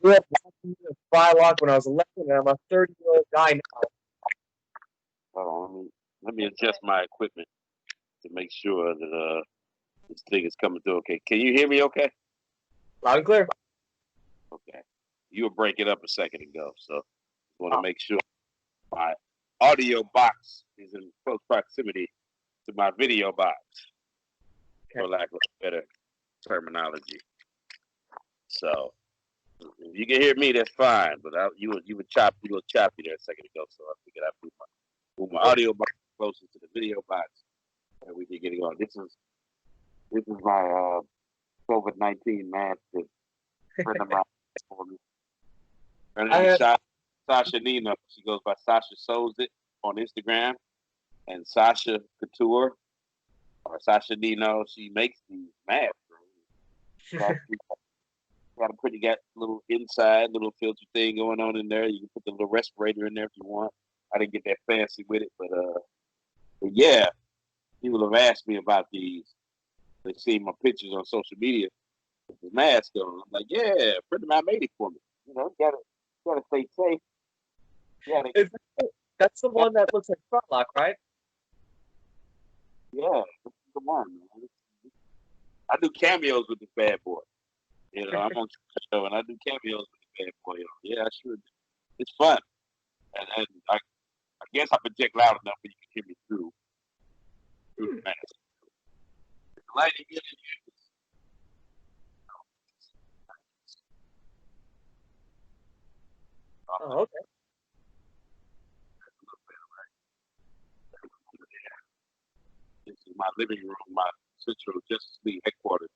grew up watching the Frylock when I was 11, and I'm a 30-year-old guy now. Hold on, let me adjust my equipment to make sure that this thing is coming through. Okay, can you hear me? Okay. Loud and clear. Okay. You were breaking up a second ago, so I want to Oh, make sure my audio box is in close proximity to my video box, okay. for lack of better terminology. So if you can hear me, that's fine. But you were you were choppy there a second ago, so I figured I'd move my audio box closer to the video box, and we can get it on. This is my COVID-19 mask that a friend of mine for me. Her name is Sasha Nino. She goes by Sasha Sews It on Instagram, and Sasha Couture or Sasha Nino. She makes these masks. Got a pretty little inside little filter thing going on in there. You can put the little respirator in there if you want. I didn't get that fancy with it, but yeah, people have asked me about these. They see my pictures on social media with the mask on. I'm like, yeah, a friend of mine made it for me. You know, gotta stay safe. Is that's the one that looks like Frylock, right? Yeah, this is the one, man. I do cameos with this bad boy. You know, I'm on the show and I do cameos with this bad boy. Yeah, I sure do. It's fun. And I guess I project loud enough that you can hear me through the mask. The lighting in here is Oh, okay. a little bit right. This is my living room, my Central Justice League headquarters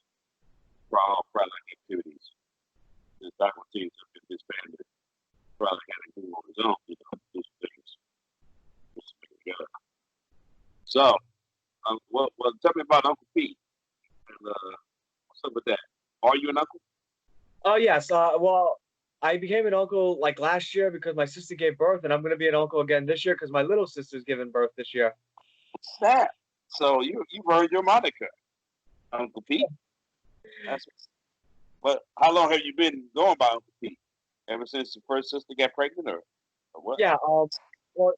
for all product activities. The Dr. Teams have been disbanded. Probably had to do on his own, you know, these things. So, well, tell me about Uncle Pete. And, what's up with that? Are you an uncle? Oh yes. Well, I became an uncle like last year because my sister gave birth, and I'm gonna be an uncle again this year because my little sister's giving birth this year. What's that? So you've heard your moniker, Uncle Pete. That's what. How long have you been going by Uncle Pete? Ever since the first sister got pregnant, or what? Yeah. Well,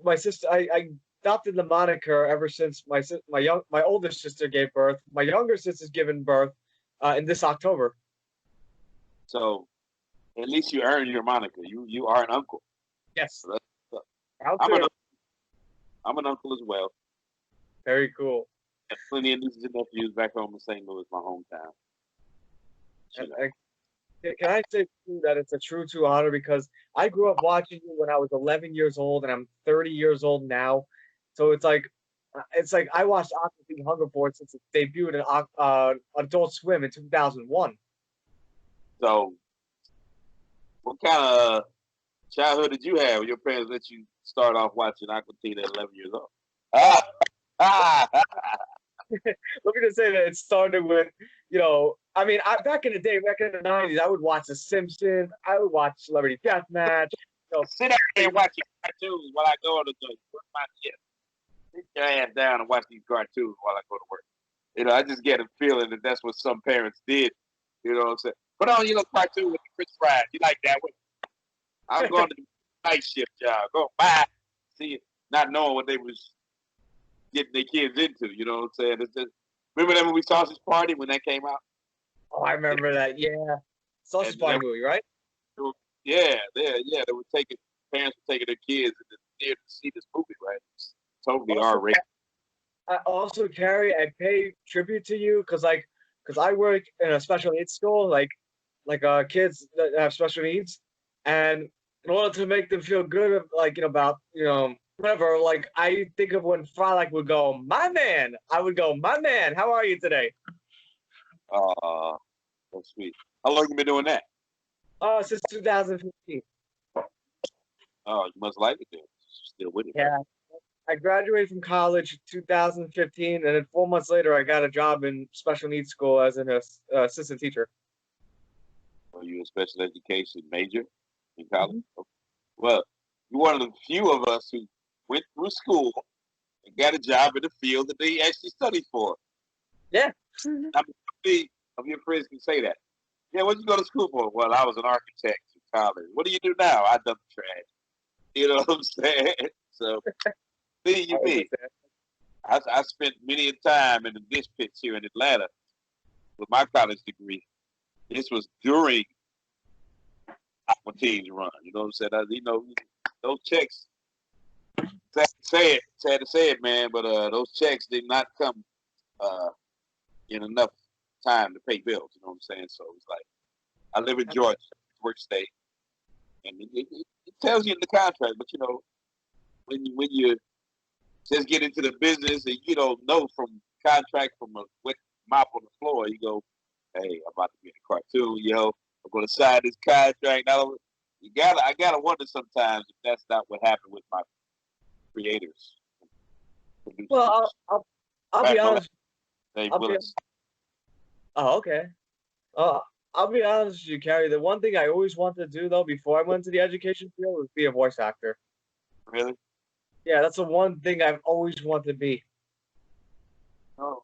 my sister, I adopted the moniker ever since my older sister gave birth. My younger sister's given birth in this October. So at least you earned your moniker. You are an uncle. Yes. So Out I'm an there. I'm an uncle as well. Very cool. Got plenty of nieces and nephews back home in St. Louis, my hometown. You And, know. and can I say too that it's a true honor because I grew up watching you when I was 11 years old, and I'm 30 years old now. So it's like I watched Aqua Hunger Force since it debuted in Adult Swim in 2001. So what kind of childhood did you have? Your parents let you start off watching Aqua Teen at 11 years old. Ah, ah, Let me just say that it started with, I mean, back in the day, back in the 90s, I would watch The Simpsons. I would watch Celebrity Deathmatch. sit out there and watch these cartoons while I go to the my shit. Sit your ass down and watch these cartoons while I go to work. You know, I just get a feeling that that's what some parents did. You know what I'm saying? Put on your little cartoon with the French fries. You like that one? I'm going to the night shift job. Go bye. See it. Not knowing what they was getting their kids into. You know what I'm saying? It's just, remember that movie Sausage Party when that came out? Oh, I remember that. Yeah. Sausage Party And movie, right? yeah, they were taking parents were taking their kids in the theater to see this movie, right? It's totally Also, R rated. Carey, I pay tribute to you because I work in a special needs school, like kids that have special needs, and in order to make them feel good, about whatever, like I think of when Frolic would go, my man, I would go, my man, how are you today? That's sweet. How long you been doing that? Oh, since 2015. Oh, you must like it then. Still with it, right? Yeah, I graduated from college in 2015, and then 4 months later, I got a job in special needs school as an assistant teacher. Are you a special education major in college? Mhm. Okay. Well, you're one of the few of us who went through school and got a job in the field that they actually studied for. Yeah. Not many of your friends can say that. Yeah, what you go to school for? Well, I was an architect in college. What do you do now? I dump trash. You know what I'm saying? So, see I you me. understand. I spent many a time in the dish pits here in Atlanta with my college degree. This was during Aqua Team's run. You know what I'm saying? Those checks. Sad to say it, man. But those checks did not come uh, in enough time to pay bills. You know what I'm saying? So it's like I live in Georgia, work state, and it tells you in the contract. But when you just get into the business and you don't know from contract from a wet mop on the floor, you go, hey, I'm about to be in a cartoon, yo. I'm gonna sign this contract. Now I gotta wonder sometimes if that's not what happened with my creators. Well, I'll be honest. Dave I'll be. Willis. Oh, okay. Uh, I'll be honest with you, Carey. The one thing I always wanted to do though, before I went to the education field, was be a voice actor. Really? Yeah, that's the one thing I've always wanted to be. No.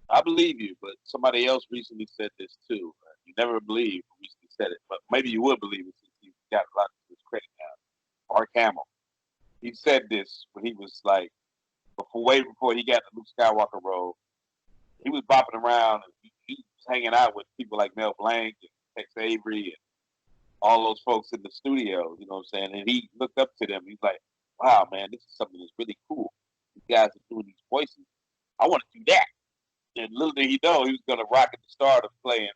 I believe you, but somebody else recently said this too. You never believe who recently said it, but maybe you would believe it since he got a lot of his credit now. Mark Hamill. He said this when he was like, way before he got the Luke Skywalker role. He was bopping around and he was hanging out with people like Mel Blanc and Tex Avery and all those folks in the studio, you know what I'm saying? And he looked up to them. He's like, wow, man, this is something that's really cool. These guys are doing these voices. I want to do that. And little did he know he was going to rocket the start of playing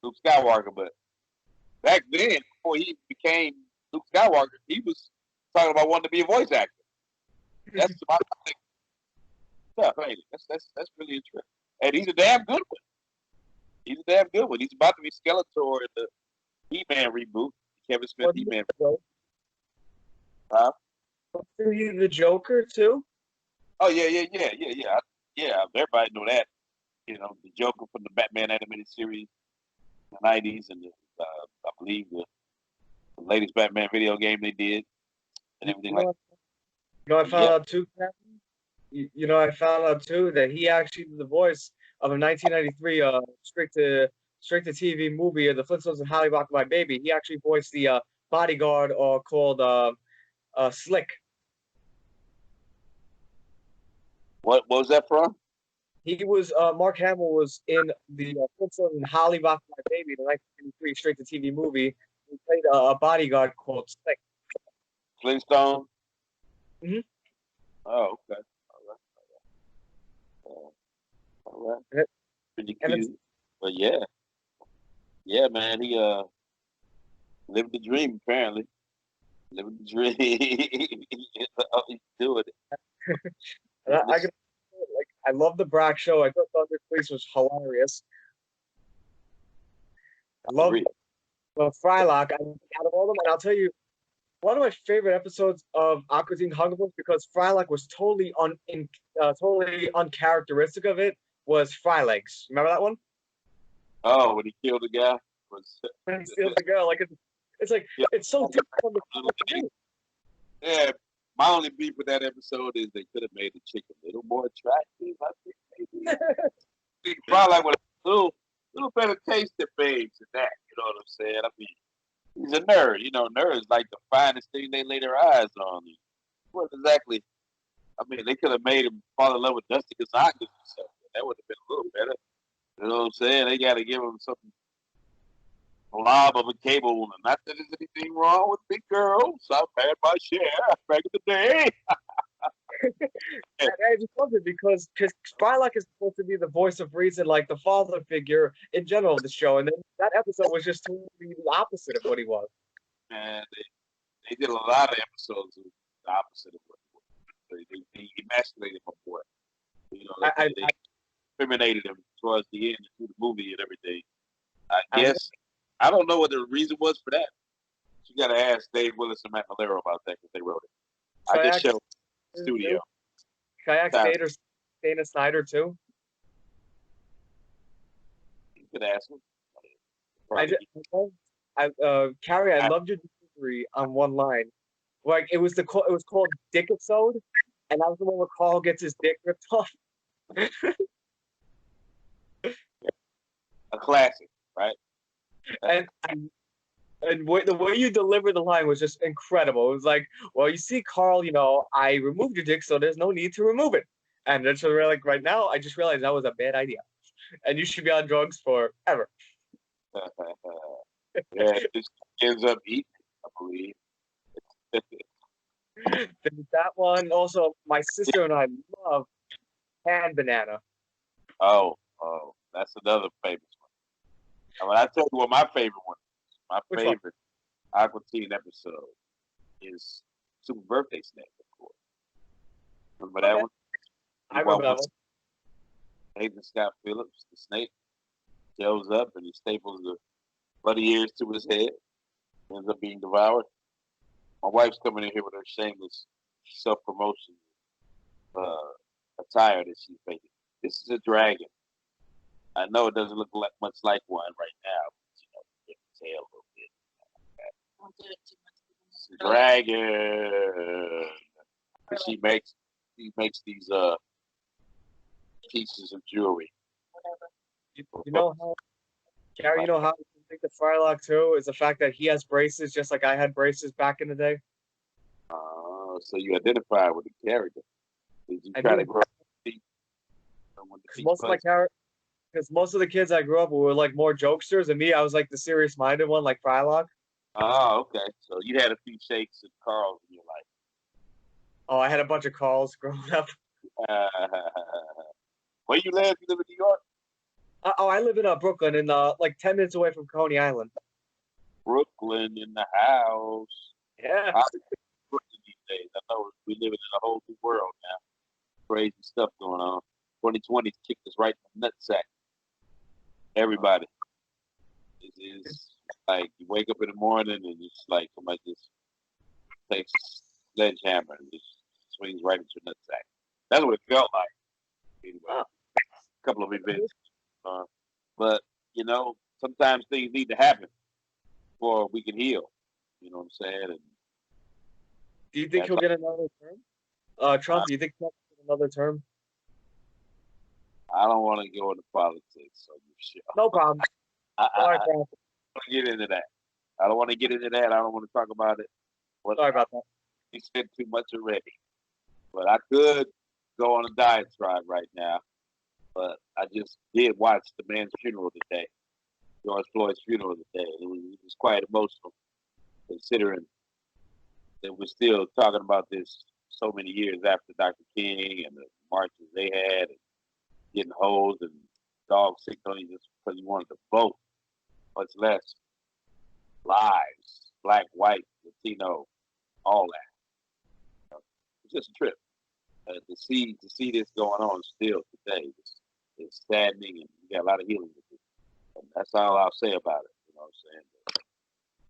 Luke Skywalker. But back then, before he became Luke Skywalker, he was talking about wanting to be a voice actor. That's my stuff, ain't it? That's really interesting. And he's a damn good one. He's a damn good one. He's about to be Skeletor in the He-Man reboot. Kevin Smith He-Man. Huh? You the Joker too? Oh yeah. Everybody know that. You know, the Joker from the Batman animated series in the '90s, and I believe the latest Batman video game they did, and everything like. I found out too. I found out too that he actually did the voice of a 1993 straight to TV movie, The Flintstones and Holly Rocked My Baby. He actually voiced the bodyguard called Slick. What was that from? He was Mark Hamill was in the Flintstones and Holly Rocked My Baby, the 1993 straight to TV movie. He played a bodyguard called Slick. Flintstone. Mm-hmm. Oh, okay. All right. Pretty cute. But yeah, man. He lived the dream. Apparently, living the dream. He's doing it. I love the Brack show. I thought Thunder Police was hilarious. I love Frylock. Out of all of them, and I'll tell you, one of my favorite episodes of Aqua Teen Hunger Force, because Frylock was totally uncharacteristic of it, was Frylegs. Remember that one? Oh, when he killed the guy. When he steals the girl, it's like it's so different from the. Yeah, my only beef with that episode is they could have made the chick a little more attractive. I think maybe. Frylock with a little better taste than babes in that. You know what I'm saying? I mean, he's a nerd. You know, nerds like the finest thing they lay their eyes on. What exactly? I mean, they could have made him fall in love with Dusty Kazakis or something. That would have been a little better. You know what I'm saying? They got to give him something blob of a cable. Not that there's anything wrong with big girls. I've had my share back in the day. I just love it because Sprylock is supposed to be the voice of reason, like the father figure in general of the show, and then that episode was just totally the opposite of what he was. And they did a lot of episodes of the opposite of what he was. They emasculated my boy. You know, they discriminated him towards the end through the movie and everything. I guess I don't know what the reason was for that. You got to ask Dave Willis and Matt Malero about that because they wrote it. I just showed the studio. Can I ask Dana Snyder too? You could ask him. Carey, I loved your delivery on one line. Like it was called Dick Episode, and that was the one where Carl gets his dick ripped off. A classic, right? And the way you delivered the line was just incredible. It was like, well, you see, Carl, I removed your dick, so there's no need to remove it. And that's what we're like right now. I just realized that was a bad idea, and you should be on drugs forever. Yeah, it just ends up eating, I believe. That one. Also, my sister and I love canned banana. Oh, that's another famous one. I mean, I tell you what my favorite one is. My Which one? favorite Aqua Teen episode is Super Birthday Snake, of course. Remember that Okay. one? I remember that one. Nathan Scott Phillips, the snake, shows up and he staples the bloody ears to his head, ends up being devoured. My wife's coming in here with her shameless self-promotion attire that she's making. This is a dragon. I know it doesn't look much like one right now, but get the tail a little bit. Don't do it too much. It's a dragon. And she makes these pieces of jewelry. Whatever. You know how, Carey, you know how I think the Frylock too is the fact that he has braces just like I had braces back in the day. So you identify with the character. Did you I try do. to grow up with Because most of the kids I grew up with were like more jokesters, and me, I was like the serious-minded one, like Frylock. Oh, okay. So you had a few shakes and Carls in your life. Oh, I had a bunch of calls growing up. Where you live? You live in New York? I live in Brooklyn, and like 10 minutes away from Coney Island. Brooklyn in the house. Yeah. I live in Brooklyn these days. I know we live in a whole new world now. Crazy stuff going on. 2020 kicked us right in the nutsack. Everybody. It's like you wake up in the morning and it's like somebody just takes a sledgehammer and just swings right into your nutsack. That's what it felt like. Anyway, a couple of events. But, sometimes things need to happen before we can heal. You know what I'm saying? And Do you think he'll get another term? Trump, do you think Trump will get another term? I don't want to go into politics on your show. No problem. I Sorry, don't want to get into that. I don't want to get into that. I don't want to talk about it. Sorry about that. He said too much already. But I could go on a diatribe right now. But I just did watch the man's funeral today, George Floyd's funeral today. It was quite emotional, considering that we're still talking about this so many years after Dr. King and the marches they had, and getting hosed and dogs sick on you just because you wanted to vote, much less lives, black, white, Latino, all that. It's just a trip. To see this going on still today is saddening, and we got a lot of healing to do. And that's all I'll say about it. You know what I'm saying? But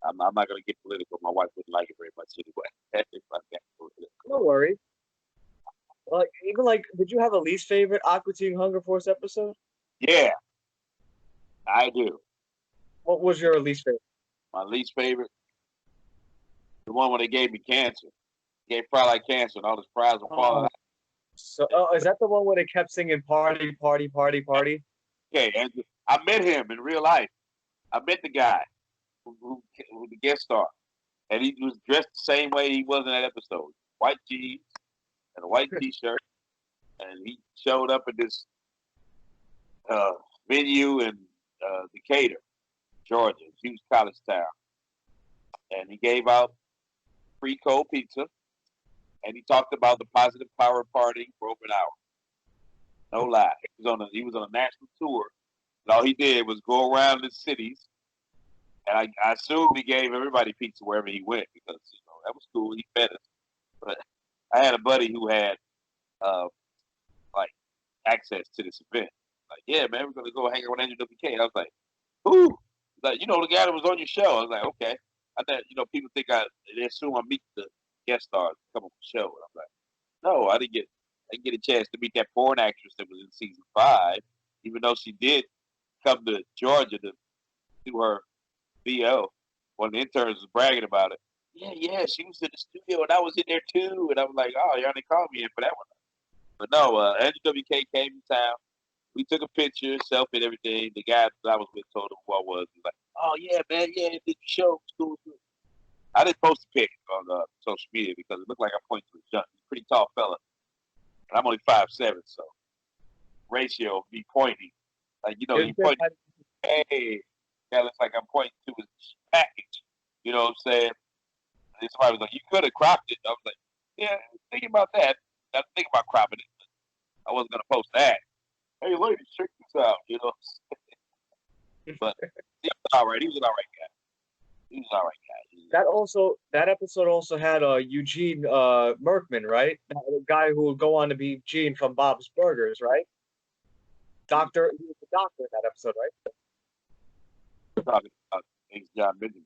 I'm not going to get political. My wife wouldn't like it very much anyway. If I got political. No worries. Like, did you have a least favorite Aqua Teen Hunger Force episode? Yeah, I do. What was your least favorite? My least favorite, the one where they gave me cancer. Gave Fry cancer, and all his fries were falling out. So, is that the one where they kept singing "Party, Party, Party, Party"? Okay, and I met him in real life. I met the guy who the guest star, and he was dressed the same way he was in that episode: white jeans and a white T-shirt. And he showed up at this venue in Decatur, Georgia, huge college town, and he gave out free cold pizza. And he talked about the positive power of partying for over an hour. No lie. He was on a national tour. And all he did was go around the cities. And I assume he gave everybody pizza wherever he went because, that was cool. He fed us. But I had a buddy who had, access to this event. Like, yeah, man, we're going to go hang out with Andrew WK. I was like, who? Like, the guy that was on your show. I was like, okay. I thought, people think they assume I meet the guest stars come on the show. And I'm like, no, I didn't get a chance to meet that porn actress that was in season 5, even though she did come to Georgia to do her VO. One of the interns was bragging about it. Yeah, she was in the studio and I was in there too. And I was like, oh, you only called me in for that one. But no, Andrew WK came to town. we took a picture, selfie, and everything. The guy that I was with told him who I was. He's like, "Oh yeah, man, yeah, did the show, cool." I didn't post a pic on social media because it looked like I'm pointing to a pretty tall fella, and I'm only 5'7", so ratio of me pointing, like you point, hey, yeah, looks like I'm pointing to his package. You know what I'm saying? And somebody was like, "You could have cropped it." I was like, "Yeah, thinking about that. I was thinking about cropping it. I wasn't gonna post that. Hey, ladies, check this out. You know." But he was all right. He was an all right guy. He was an all right guy. That episode also had Eugene Merkman, right? The guy who would go on to be Gene from Bob's Burgers, right? He was the doctor in that episode, right? We're talking about H. John Benjamin.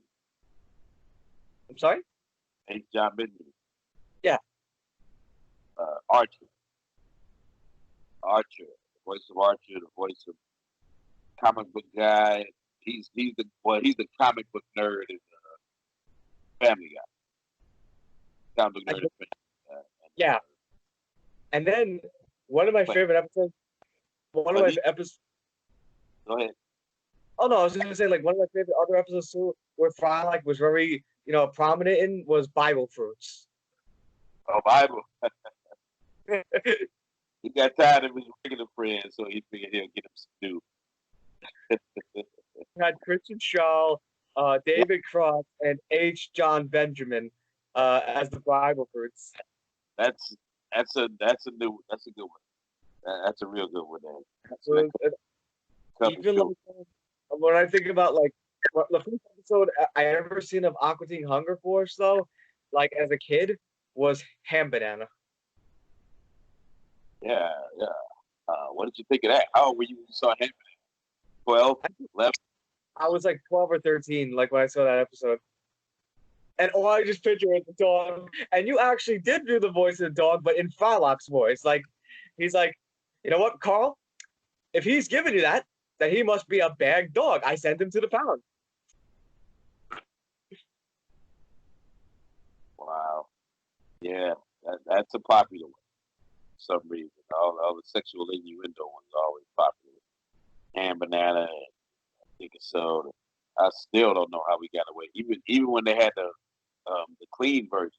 I'm sorry? H. John Benjamin. Yeah. Archer. The voice of Archer, the voice of comic book guy. He's the comic book nerd in Family Guy. Comic book nerd. Yeah. And then one of my favorite episodes. Go ahead. Oh no, I was just gonna say like one of my favorite other episodes too, where Frylock was very prominent in was Bible Fruits. Oh, Bible. He got tired of his regular friends, so he figured he'll get him some new. Had Christian Shaw, David Cross, and H. John Benjamin as the Bible Fruits. That's a good one. That's a real good one. Even like, when I think about like the first episode I ever seen of Aqua Teen Hunger Force though, like as a kid, was Ham Banana. Yeah. What did you think of that? How old were you when you saw Ham Banana? 12, 11? I was like 12 or 13, like when I saw that episode. And all I just picture was the dog. And you actually did do the voice of the dog, but in Frylock's voice. Like, he's like, you know what, Carl? If he's giving you that, then he must be a bad dog. I sent him to the pound. Wow. Yeah, that's a popular one for some reason. All the sexual innuendo ones are always popular. Ham Banana and Think So. I still don't know how we got away. Even when they had the clean version,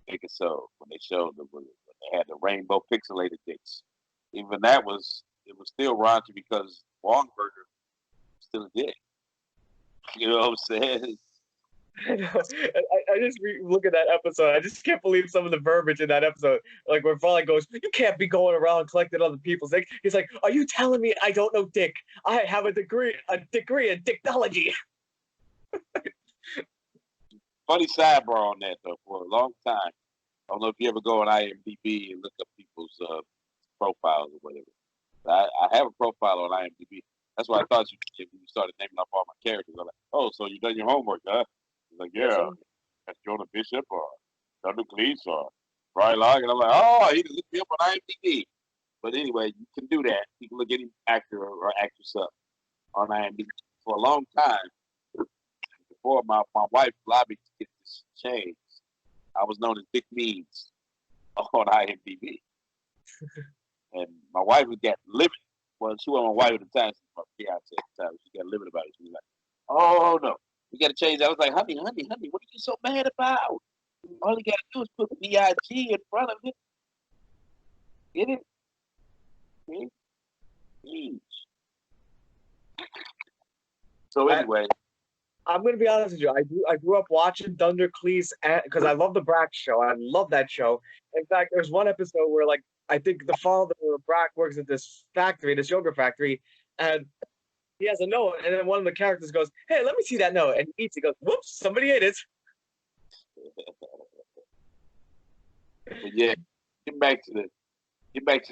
Think So, when they showed when they had the rainbow pixelated dicks. Even that was still raunchy because Wongburger still did. You know what I'm saying? I know. I just look at that episode. I just can't believe some of the verbiage in that episode. Like where Frolic goes, "You can't be going around collecting other people's dick." He's like, "Are you telling me I don't know dick? I have a degree in dickology." Funny sidebar on that though. For a long time, I don't know if you ever go on IMDb and look up people's profiles or whatever. I have a profile on IMDb. That's why I thought you started naming off all my characters. I'm like, "Oh, so you done your homework, huh?" He's like, "Yeah, that's Jonah Bishop or Thunder Cleese or Brian Log." And I'm like, "Oh, he can look me up on IMDb." But anyway, you can do that. You can look any actor or actress up on IMDb. For a long time, before my wife lobbied to get this changed, I was known as Dick Means on IMDb. And my wife would get livid. Well, she wasn't my wife at the time. She was my fiance at the time. She got livid about it. She was like, "Oh, no. We got to change that." I was like, honey, what are you so mad about? All you got to do is put B-I-G in front of it. Get it? Jeez. So anyway. I'm going to be honest with you. I grew up watching Thunder Cleese because I love the Brack show. I love that show. In fact, there's one episode where, like, I think the father of Brack works at this factory, this yogurt factory, and he has a note, and then one of the characters goes, "Hey, let me see that note," and he eats it. He goes, "Whoops, somebody ate it." But yeah, get back to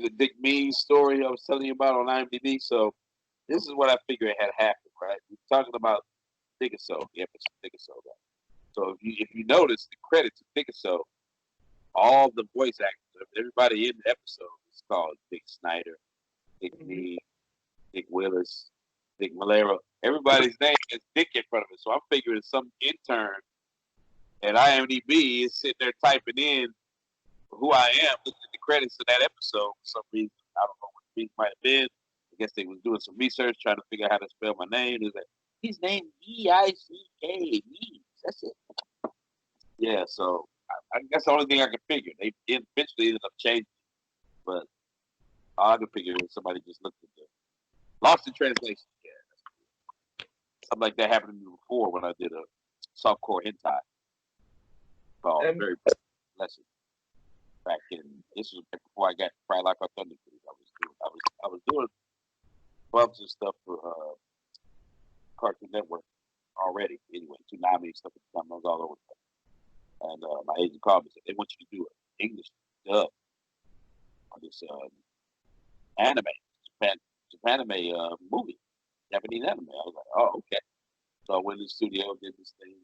the Dick Means story I was telling you about on IMDb. So this is what I figured had happened, right? We're talking about Dickaso, the episode Dickaso. Right? So if you notice the credits of Dickaso, all the voice actors, everybody in the episode is called Dick Snyder, Dick Means, Dick Willis, Dick Malero. Everybody's name is Dick in front of it. So I'm figuring some intern at IMDb is sitting there typing in who I am, looking at the credits of that episode for some reason. I don't know what the reason might have been. I guess they was doing some research, trying to figure out how to spell my name. It was like, his name Eicka. That's it. Yeah, so I guess the only thing I could figure. They eventually ended up changing, but all I could figure is somebody just looked at the lost in translation. Yeah, something like that happened to me before when I did a softcore hentai called Very Lesson. Back in this was back before I got Fry Life on Thunder Cruise. I was doing bumps and stuff for Cartoon Network already. Anyway, Tsunami and stuff at the time. I was all over the place. And my agent called me and said they want you to do an English dub on this Japanime movie, Japanese anime. I was like, oh, okay. So I went to the studio, did this thing,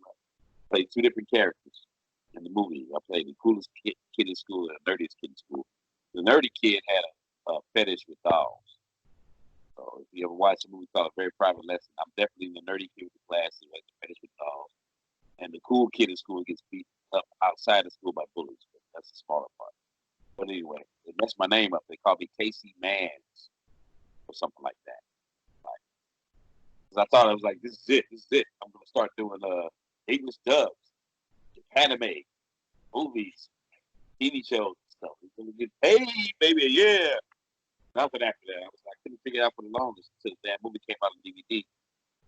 played two different characters in the movie. I played the coolest kid in school and the nerdiest kid in school. The nerdy kid had a fetish with dolls. So if you ever watch a movie called Very Private Lesson, I'm definitely the nerdy kid with the glasses who has a fetish with dolls. And the cool kid in school gets beat up outside of school by bullies. But that's the smaller part. But anyway, they messed my name up. They called me Casey Mans or something like that. Like, 'cause I thought I was like, this is it. I'm gonna start doing English dubs, anime, movies, TV shows and stuff. It's gonna get paid, baby, yeah. Nothing after that. I couldn't figure it out for the longest until that movie came out on DVD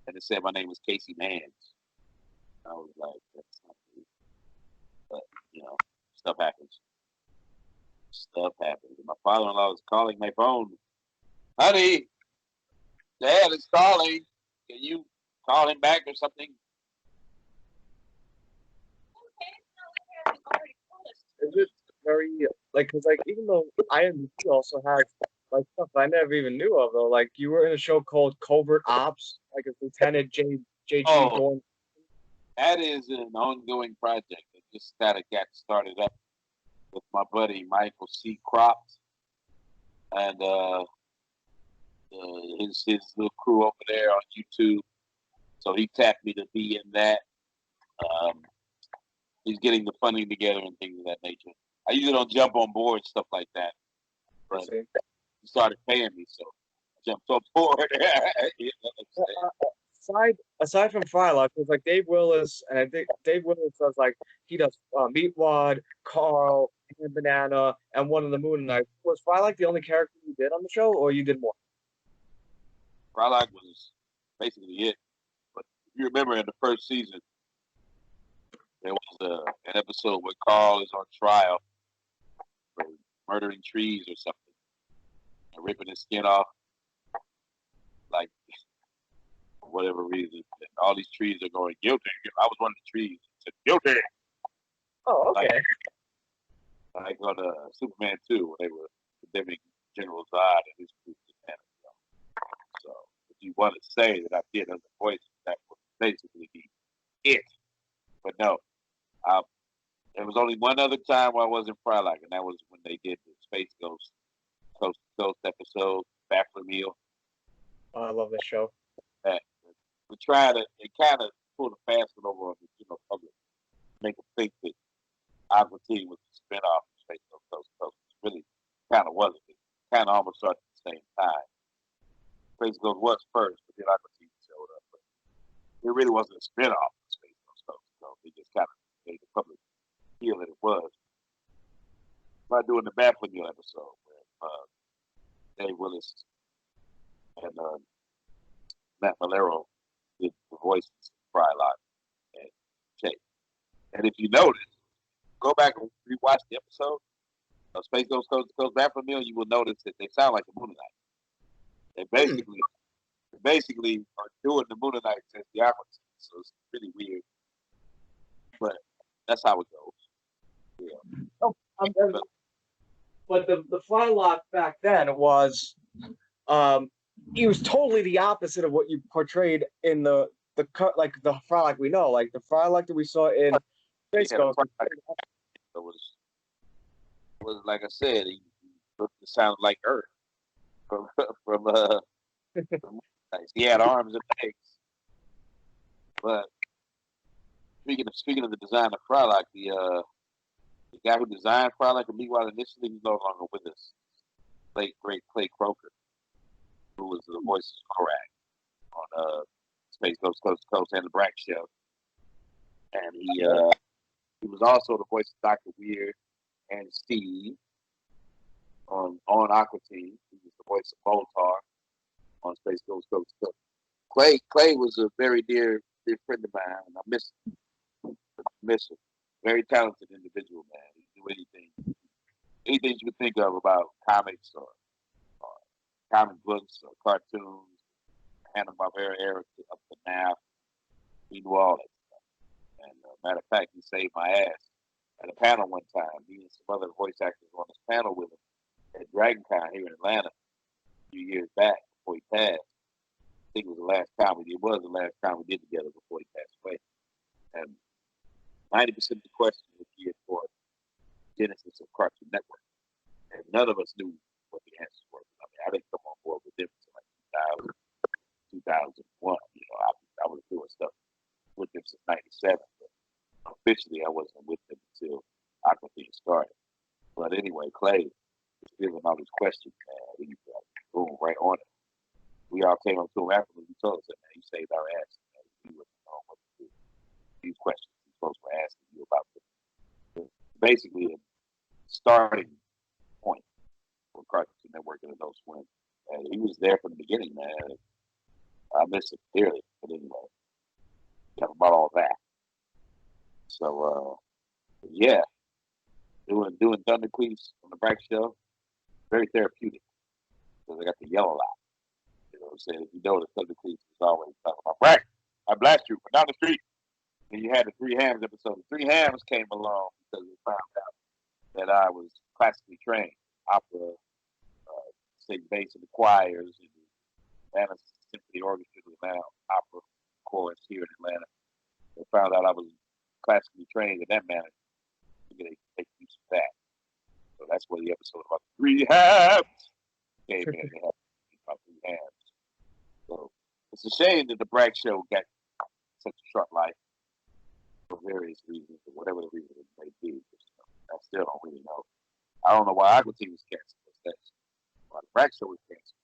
and it said my name was Casey Mans. I was like, that's not true. But stuff happens. Stuff happens. And my father-in-law was calling my phone. Honey, Dad is calling. Can you call him back or something? Is it very because even though IMDb also has stuff I never even knew of though, like you were in a show called Covert Ops, like as Lieutenant J.G. Dorn. That is an ongoing project. It just kind of got started up with my buddy Michael C. Crops and his little crew over there on YouTube. So he tapped me to be in that. He's getting the funding together and things of that nature. I usually don't jump on board stuff like that, but he started paying me, so I jumped on board. Aside from Frylock, there's like Dave Willis, and I think Dave Willis does he does Meatwad, Carl, and Banana, and one of the Moon Knights. Was Frylock the only character you did on the show, or you did more? Frylock was basically it. But if you remember in the first season, there was an episode where Carl is on trial for murdering trees or something and ripping his skin off, like for whatever reason. And all these trees are going guilty. I was one of the trees that said guilty. Oh, okay. Like on Superman 2, when they were condemning General Zod and his group. So if you want to say that I did as a voice, that would basically be it. But no. There was only one other time where I wasn't Frylock, and that was when they did the Space Ghost episode, Baffler Meal. Oh, I love this show. They kind of pulled a fast one over on the general public, make them think that Aqua Teen was a spinoff of Space Ghost, which really kind of wasn't. It kind of almost started at the same time. Space Ghost was first, but then Aqua Teen showed up. But it really wasn't a spinoff of Space Ghost, so they just kind of made the public feel that it was. By doing the Baffling Meal episode where Dave Willis and Matt Malero did the voices of Frylock and Jake. And if you notice, go back and rewatch the episode of Space Ghost Coast Baffling Meal, you will notice that they sound like the Moon Knight. They basically are doing the Moon Knight as the Aqua Teen, so it's really weird. But that's how it goes. Yeah. Oh, but the Frylock back then was, he was totally the opposite of what you portrayed in the Frylock we know, like the Frylock that we saw in Space Ghost. It was like I said, he looked and sounded like Earth from he had arms and legs. But speaking of the design of Frylock, the guy who designed Frylock and Meatwad initially, he's no longer with us. Late great Clay Croker, who was the voice of Korak on Space Coast Coast to Coast and the Brack Show, and he was also the voice of Dr. Weird and Steve on Aqua Teen. He was the voice of Voltar on Space Coast Coast to Coast. Clay was a very dear friend of mine, and I miss him. Very talented individual, man. He could do anything you could think of about comics or comic books or cartoons, Hanna-Barbera era up to now. He knew all that stuff. And matter of fact, he saved my ass at a panel one time. He and some other voice actors were on this panel with him at DragonCon here in Atlanta a few years back before he passed. I think it was the last time we did together before he passed away. And 90% of the questions were geared for Genesis of Cartoon Network. And none of us knew what the answers were. I mean, I didn't come on board with them until like 2001. You know, I was doing stuff with them since 97. But officially, I wasn't with them until Aqua Teen started. But anyway, Clay was giving all these questions, man. He boom, right on it. We all came up to him afterwards. He told us that, man, you saved our ass. Man. We wouldn't know what to do. These questions these folks were asking you about basically a starting point for Cartoon Network and Adult Swim. And he was there from the beginning, man. I miss him dearly, but anyway, enough about all that. So, yeah, doing Thunder Queefs on the Brack Show, very therapeutic because I got to yell a lot. You know what I'm saying? If you know the Thunder Queefs is always talking about Brack, I blast you, but down the street. And you had the Three Hams episode. The Three Hams came along because we found out that I was classically trained, opera, sing bass in the choirs, and the Atlanta Symphony Orchestra, the Atlanta Opera Chorus here in Atlanta. They found out I was classically trained in that manner. They take use of that. So that's where the episode about the Three Hams came in. They had about Three Hams. So it's a shame that the Bragg Show got such a short life for various reasons, or whatever the reason it may be. I still don't really know. I don't know why Aqua Teen was canceled. Why the Bragg Show was canceled.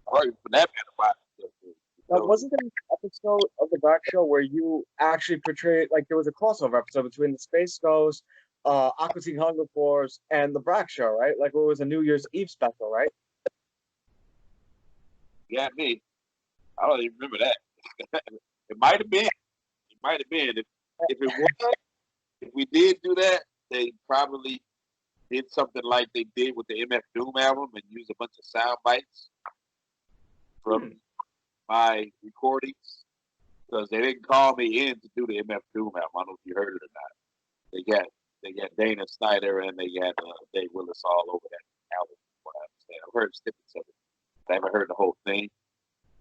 Or for that matter, why wasn't there an episode of the Brack Show where you actually portrayed, like there was a crossover episode between the Space Ghost, Aqua Teen Hunger Force, and the Brack Show, right? Like it was a New Year's Eve special, right? Yeah, me. I don't even remember that. It might have been. It might have been. If it was, if we did do that, they probably did something like they did with the MF Doom album and used a bunch of sound bites from my recordings, because they didn't call me in to do the MF Doom album. I don't know if you heard it or not. They got Dana Snyder and they got Dave Willis all over that album. What I understand, I've heard snippets of it. I haven't heard the whole thing.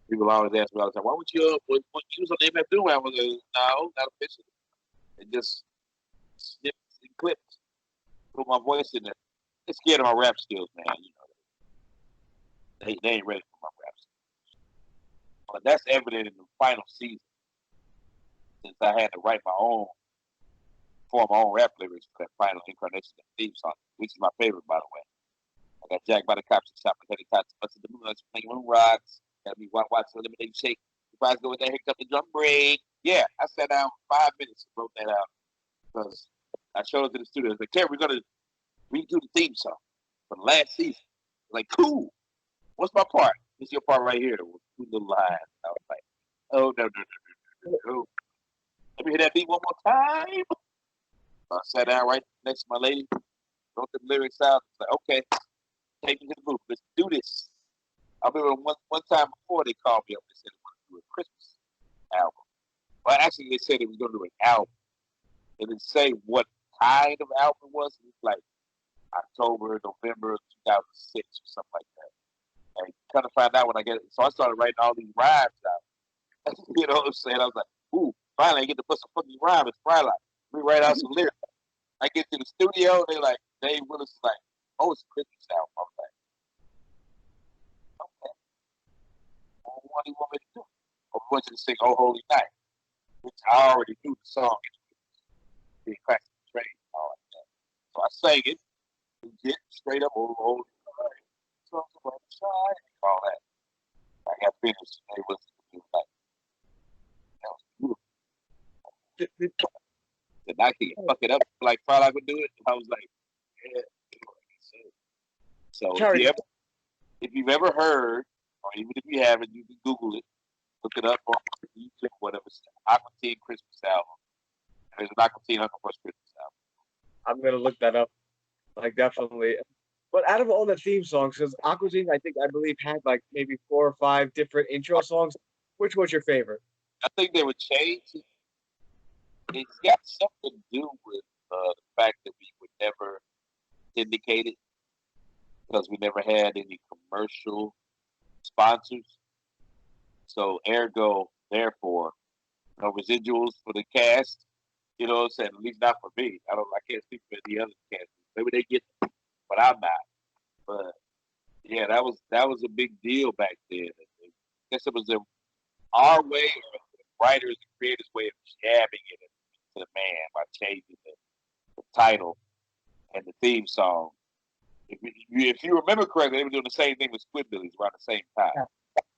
People always ask me all the time, "Why would you use on the MF Doom album?" No, not officially. It just snipped and clipped. Put my voice in there. They're scared of my rap skills, man. You know, they ain't ready for my rap skills. But that's evident in the final season, since I had to write my own, form my own rap lyrics for that final incarnation of the theme song, which is my favorite, by the way. I got jacked by the cops and shot my head and busted the moonlights playing moon rocks. Got me watch the eliminating shake. If I go with that hiccup the drum break. Yeah, I sat down 5 minutes and wrote that out because I showed it to the studio. I was like, "Carey, we're gonna redo the theme song from last season." Like, cool. What's my part? This is your part right here with two little lines. I was like, oh no. Let me hear that beat one more time. I sat down right next to my lady, wrote the lyrics out. I was like, okay, take me to the booth. Let's do this. I remember one time before they called me up and said they wanted to do a Christmas album. Well, actually, they said they was going to do an album. They didn't say what kind of album it was. It was like October, November 2006 or something like that. And kind of find out when I get it. So I started writing all these rhymes out. You know what I'm saying? I was like, ooh, finally I get to put some fucking rhyme. It's Friday. Let me write out some lyrics. I get to the studio, they like, Dave Willis is like, oh, it's a Christmas album. I was like, okay. Well, what do you want me to do? I want you to sing Oh Holy Night, which I already knew the song. Being classic trained and all like that. So I sang it, legit, straight up, Oh Holy Night. All that. got finished, it was like, that was beautiful. Th- th- And I can fuck it up like Farlock would do it. I was like, yeah. So Carey, if you've ever heard, or even if you haven't, you can Google it, look it up on YouTube, whatever. Aqua Teen Christmas album. There's an Aqua Teen Hunger Force Christmas album. I'm gonna look that up. Like definitely. But out of all the theme songs, because Aqua Teen, I believe had like maybe 4 or 5 different intro songs. Which was your favorite? I think they would change it. It's got something to do with the fact that we would never syndicate it because we never had any commercial sponsors. So ergo, therefore, no residuals for the cast. You know what I'm saying? At least not for me. I can't speak for the other cast. Maybe they get them, but I'm not. But yeah, that was a big deal back then. I guess it was our way, or the writers and creators' way of jabbing it to the man by changing the title and the theme song. If you remember correctly, they were doing the same thing with Squidbillies around the same time. Yeah.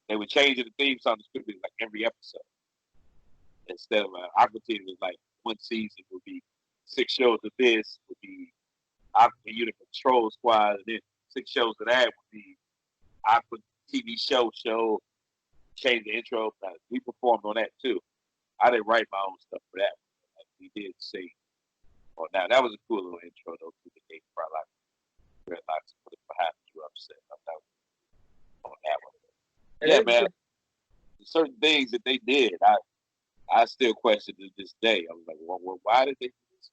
They were changing the theme song to Squidbillies like every episode. Instead of Aqua Teen, was like one season would be 6 shows of this, would be Aqua Unit Patrol Squad, and then 6 shows of that would be Aqua TV show. Change the intro. We performed on that too. I didn't write my own stuff for that. We did sing. Well, now that was a cool little intro though. To the game, probably like dreadlocks put it behind you upset. On that one. And Yeah, then man. Certain things that they did, I still question to this day. I was like, well, why did they do this?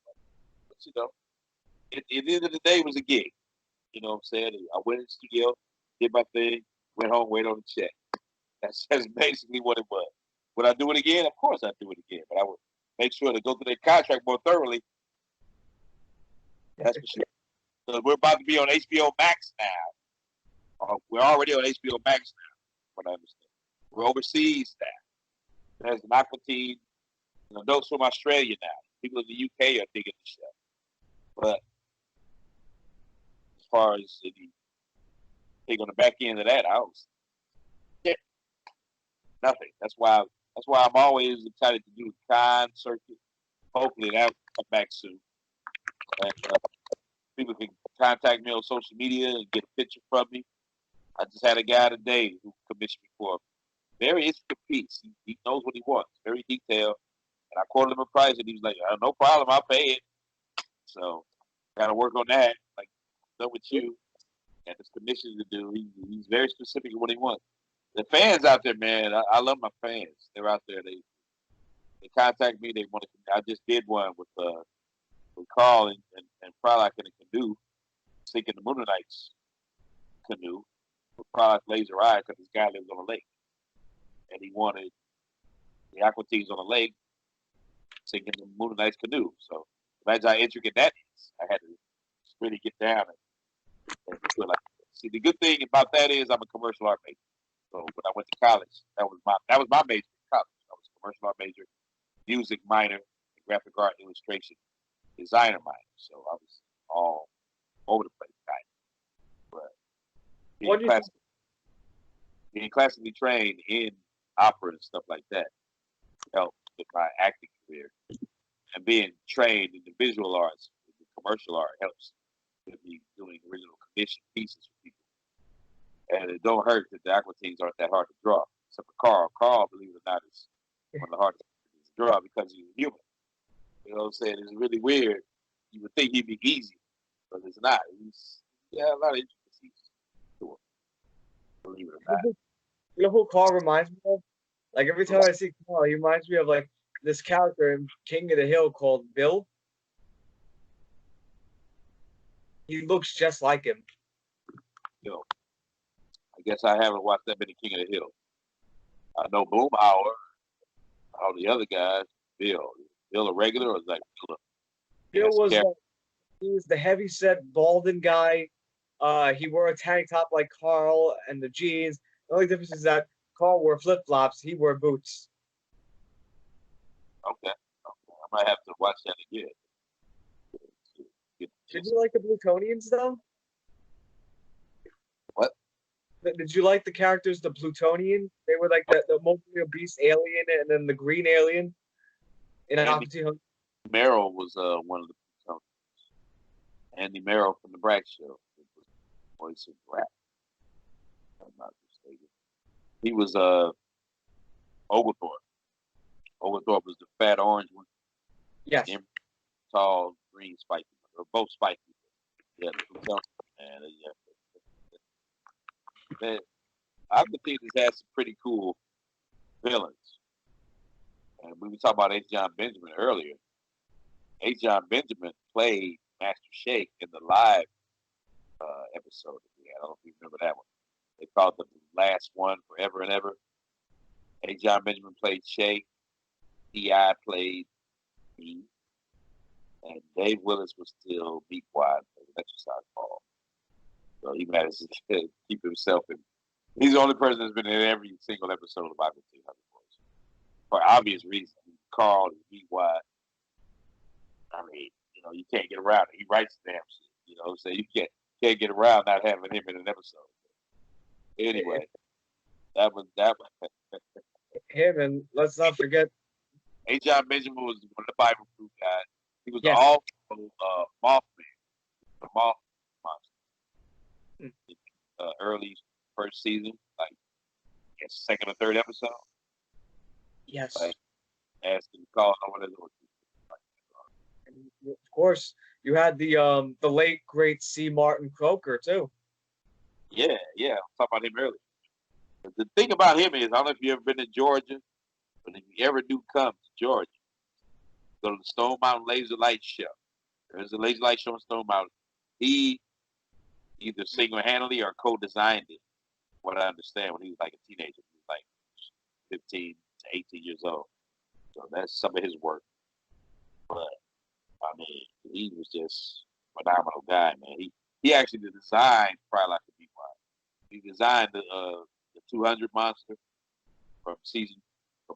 But you know, at the end of the day, it was a gig. You know what I'm saying? I went in the studio, did my thing, went home, waited on the check. That's basically what it was. Would I do it again? Of course I'd do it again, but I would make sure to go through their contract more thoroughly. That's for sure. So we're about to be on HBO Max now. We're already on HBO Max now, what I understand. We're overseas now. There's an Aqua Teen, adults from Australia now. People in the UK are digging the show. But as far as anything on the back end of that, I was nothing. That's why I'm always excited to do the con circuit. Hopefully that will come back soon. And people can contact me on social media and get a picture from me. I just had a guy today who commissioned me for a very intricate piece. He knows what he wants, very detailed. And I quoted him a price, and he was like, "No problem, I'll pay it." So, got to work on that. Like, done with you. Got this commission to do. He's very specific in what he wants. The fans out there, man, I love my fans. They're out there. They contact me. They want to. I just did one with Carl and Frolic in a canoe, sinking the Moonanites canoe with Frolic laser eye because this guy lives on a lake, and he wanted the Aqua Teens on a lake sinking the Moonanites canoe. So imagine how intricate that is. I had to really get down and do it like that. See, the good thing about that is I'm a commercial art major. So when I went to college, that was my major in college. I was a commercial art major, music minor, graphic art, illustration, designer minor. So I was all over the place, kind of. But being classically trained in opera and stuff like that helped with my acting career. And being trained in the visual arts, the commercial art helps with me doing original commission pieces for people. And it don't hurt that the Aqua Teens aren't that hard to draw. Except for Carl. Carl, believe it or not, is one of the hardest to draw because he's human. You know what I'm saying? It's really weird. You would think he'd be easy, but it's not. A lot of intricacies to him. Believe it or not. You know who Carl reminds me of? Like every time I see Carl, he reminds me of like this character in King of the Hill called Bill. He looks just like him. I guess I haven't watched that many King of the Hill. I know Boomhauer, all the other guys. Bill a regular or is like Bill he was the heavy set Baldwin guy. He wore a tank top like Carl and the jeans. The only difference is that Carl wore flip flops. He wore boots. Okay. I might have to watch that again. Did you like the Plutonians though? What? Did you like the characters, the Plutonian? They were like the mostly obese alien and then the green alien in Andy Opportunity. Merrill was one of the Andy Merrill from the Bragg Show. It was voice of Bragg, if I'm not mistaken. He was Oglethorpe. Oglethorpe was the fat orange one. Yes. Him, tall, green, spiky. Or both spiky. Yeah, and man, I could think this has some pretty cool villains. And we were talking about H. John Benjamin earlier. H. John Benjamin played Master Shake in the live episode that we had. I don't know if you remember that one. They called it the last one, Forever and Ever. H. John Benjamin played Shake. T.I. played me. And Dave Willis was still Be Quiet as an exercise ball. So he managed to keep himself in. He's the only person that's been in every single episode of Bible 200 Boys. For obvious reasons. Carl is Be Quiet. I mean, you can't get around it. He writes the damn shit, so you can't get around not having him in an episode. Anyway, that was Him, and let's not forget H. John Benjamin was one of the Bible Crew guys. He was Yes. also Mothman, the Moth Monster. Early first season, like second or third episode. yes. Like asking to call someone as Of course, you had the late great C. Martin Croker too. Yeah, I was talking about him earlier. But the thing about him is, I don't know if you've ever been to Georgia, but if you ever do come to Georgia, go to the Stone Mountain Laser Light Show. There's a laser light show in Stone Mountain. He either single-handedly or co-designed it, what I understand, when he was like a teenager. He was like 15 to 18 years old. So that's some of his work. But, I mean, he was just a phenomenal guy, man. He actually designed Fry Like a Be Quiet. He designed the 200 monster from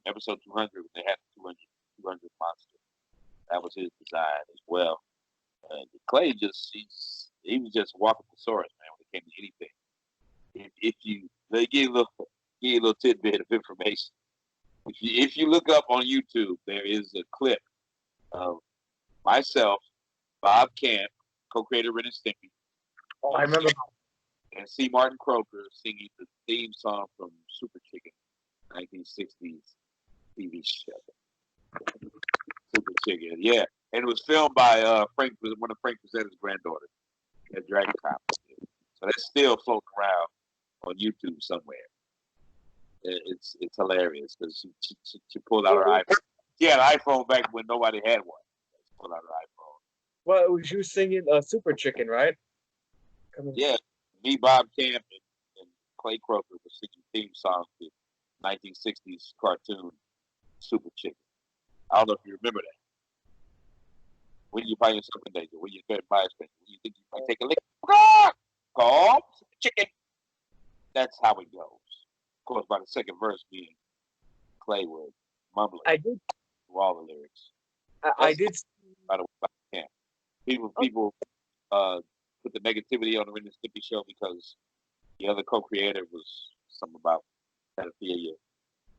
episode 200 when they had the 200 monster. That was his design as well. Clay he was just walking thesaurus, man, when it came to anything. If you give you a little tidbit of information. If you look up on YouTube, there is a clip of myself, Bob Camp, co-creator Ren and Stimpy. Oh, I remember. And C. Martin Croker singing the theme song from Super Chicken, 1960s TV show. Super Chicken, yeah. And it was filmed by one of Frank Rosetta's granddaughters at Dragon Con. So that's still floating around on YouTube somewhere. It's hilarious because she pulled out her iPhone. She had an iPhone back when nobody had one. She pulled out her iPhone. Well, it was you singing Super Chicken, right? Yeah, me, Bob Camp, and Clay Croker were singing theme songs to 1960s cartoon Super Chicken. I don't know if you remember that. When you buy yourself a danger, when you buy a special, when you think you might take a lick, call Super Chicken. That's how it goes. Of course, by the second verse, me and Clay were mumbling. I did. Through all the lyrics. I did. By the way, Camp. People put the negativity on the Ren and Stimpy show because the other co-creator was something about pedophilia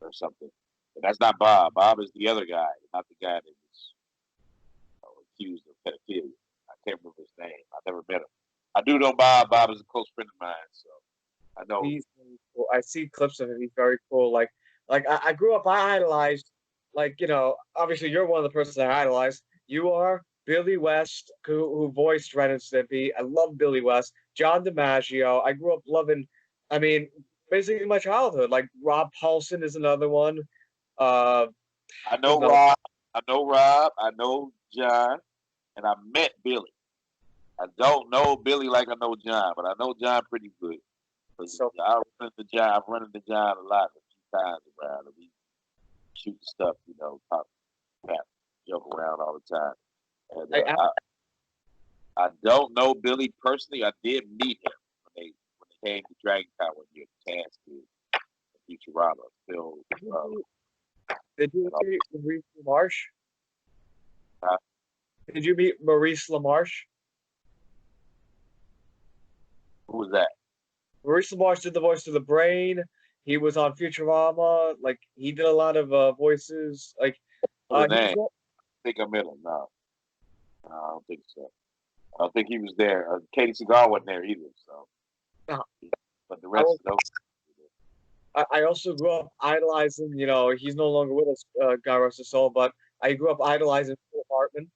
or something. But that's not Bob. Bob is the other guy, not the guy that was accused of pedophilia. I can't remember his name. I never met him. I do know Bob. Bob is a close friend of mine, so I know. He's cool. I see clips of him. He's very cool. Like I grew up. I idolized. Obviously you're one of the persons I idolized. You are Billy West, who voiced Ren and Stimpy. I love Billy West. John DiMaggio. I grew up loving. I mean, basically my childhood. Like Rob Paulson is another one. I know Rob. I know Rob. I know John. And I met Billy. I don't know Billy like I know John, but I know John pretty good. So I've run into John a lot, a few times around, and we shoot stuff, talk, joke around all the time. And I don't know Billy personally. I did meet him when they came to Dragon Con one year. Chance to Futurama. Phil. Did you meet Maurice LaMarche? Huh? Did you meet Maurice LaMarche? Who was that? Marissa Marsh did the voice of the brain. He was on Futurama. Like he did a lot of voices. Like What a he was name. I think I met him. No, I don't think so. I don't think he was there. Katie Seagal wasn't there either. So, uh, but the I rest was of those. I also grew up idolizing. You know, he's no longer with us, God rest his soul. But I grew up idolizing Phil Hartman.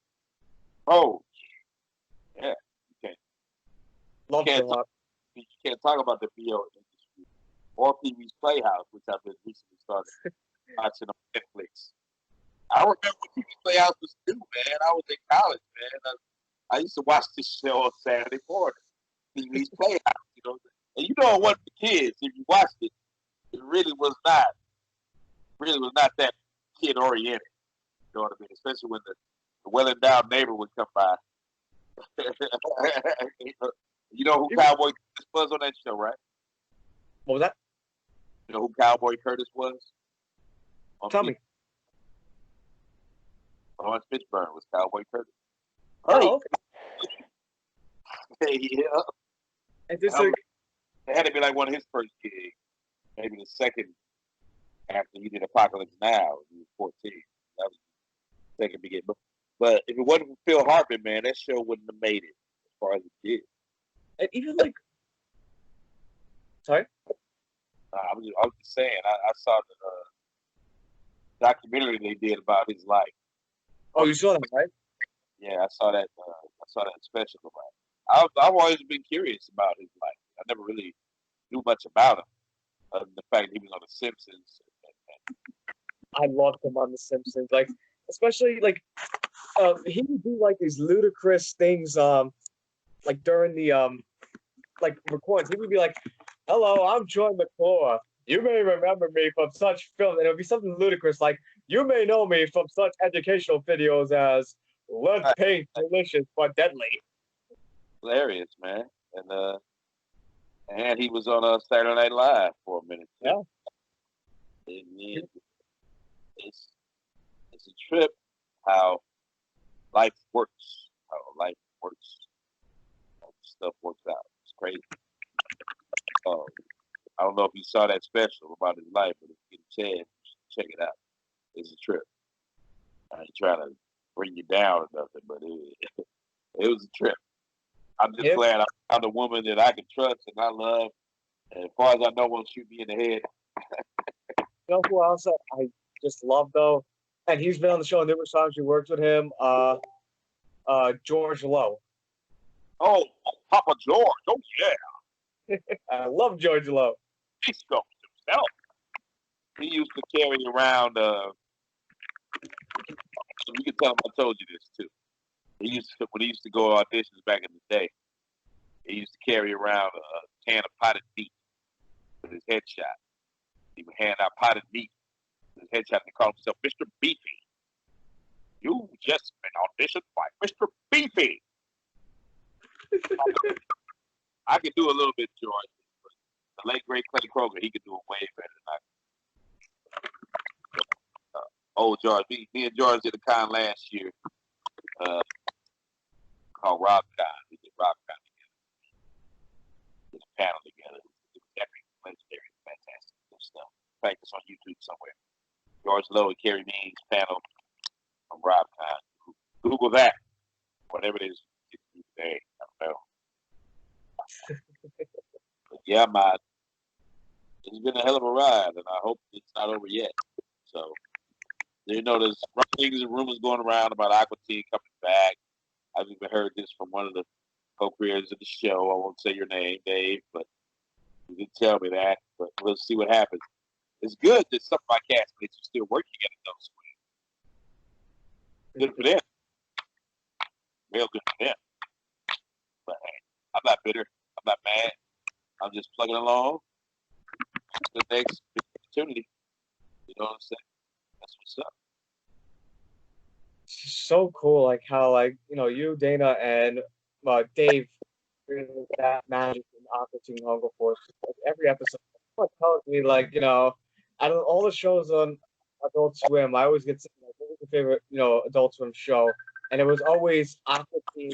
Oh, yeah. You can't, you Love can't Phil talk. Hartman. You can't talk about the VO industry or TV's Playhouse, which I've been recently started watching on Netflix. I remember when TV Playhouse was new, man. I was in college, man. I used to watch this show on Saturday morning. TV's Playhouse, you know. And you know it wasn't for kids. If you watched it, it really was not that kid oriented. You know what I mean? Especially when the well endowed neighbor would come by. You know who Even- Cowboy Curtis was on that show, right? What was that? You know who Cowboy Curtis was? On Tell me. Lawrence Fishburne was Cowboy Curtis. Oh, Hey, yeah. and this It had to be like one of his first gigs. Maybe the second after he did Apocalypse Now. He was 14. That was the second beginning. But if it wasn't for Phil Hartman, man, that show wouldn't have made it as far as it did. and even like, sorry. I was just saying, I saw the documentary they did about his life. Oh, you saw that, right? Yeah, I saw that. I saw that special about him. I've always been curious about his life. I never really knew much about him, other than the fact that he was on The Simpsons. I loved him on The Simpsons. Like, especially like, he would do like these ludicrous things. Like during the like recordings, he would be like, "Hello, I'm Joy McClure. You may remember me from such films," and it would be something ludicrous like, "You may know me from such educational videos as lead paint, delicious but deadly." Hilarious, man. And he was on Saturday Night Live for a minute too. Yeah. It's a trip how life works, how life works, how stuff works out. It's crazy. I don't know if you saw that special about his life, but if you get a chance, check it out. It's a trip. I ain't trying to bring you down or nothing, but it was a trip. I'm just Yep. glad I found a woman that I can trust and I love. And as far as I know, won't shoot me in the head. You know who else I just love though, and he's been on the show numerous times. We worked with him. George Lowe. Oh, Papa George. Oh, yeah. I love George Lowe. He scoped himself. He used to carry around, so you can tell him I told you this too. When he used to go to auditions back in the day, he used to carry around a can of potted meat with his headshot. He would hand out potted meat with his headshot and call himself Mr. Beefy. You just been auditioned by Mr. Beefy. I could do a little bit, George. But the late great Clay Kroger, he could do it way better than I could. Old George, me and George did a con last year called Rob Con. We did Rob Con together. Did a panel together. It was epic, legendary, fantastic, good stuff. In fact, it's on YouTube somewhere. George Lowe and Carey Means panel on Rob Con. Google that. Whatever it is today. I don't know. But yeah, man. It's been a hell of a ride, and I hope it's not over yet. So, you know, there's rumblings and rumors going around about Aqua Teen coming back. I've even heard this from one of the co-creators of the show. I won't say your name, Dave, but you can tell me that. But we'll see what happens. It's good that some of my castmates are still working at Adult Swim. Good for them. Real good for them. But hey, I'm not bitter. I'm not mad. I'm just plugging along. The next opportunity. You know what I'm saying? That's what's up. So cool, like how like you, Dana, and Dave bring that magic and opportunity Hunger Force. Like every episode, someone tells me like out of all the shows on Adult Swim, I always get to like, what was your favorite Adult Swim show, and it was always Aqua Teen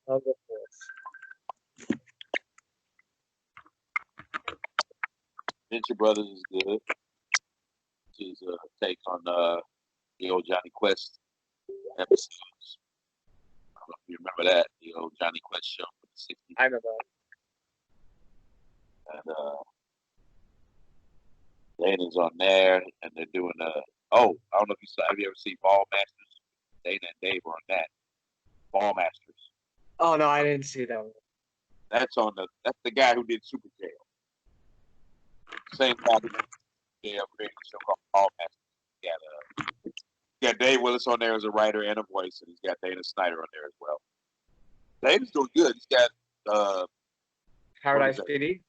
Hunger Force. Venture Brothers is good. Which is a take on the old Johnny Quest episodes. I don't know if you remember that, the old Johnny Quest show from the 60s. I remember And Dana's on there, and they're doing oh, I don't know if you saw. Have you ever seen Ball Masters? Dana and Dave are on that. Ball Masters. Oh no, I didn't see that one. That's the guy who did Super Jail. Same guy who did Jail created a show called Ball Masters. He got Dave Willis on there as a writer and a voice, and he's got Dana Snyder on there as well. Dave's doing good. He's got Paradise PD.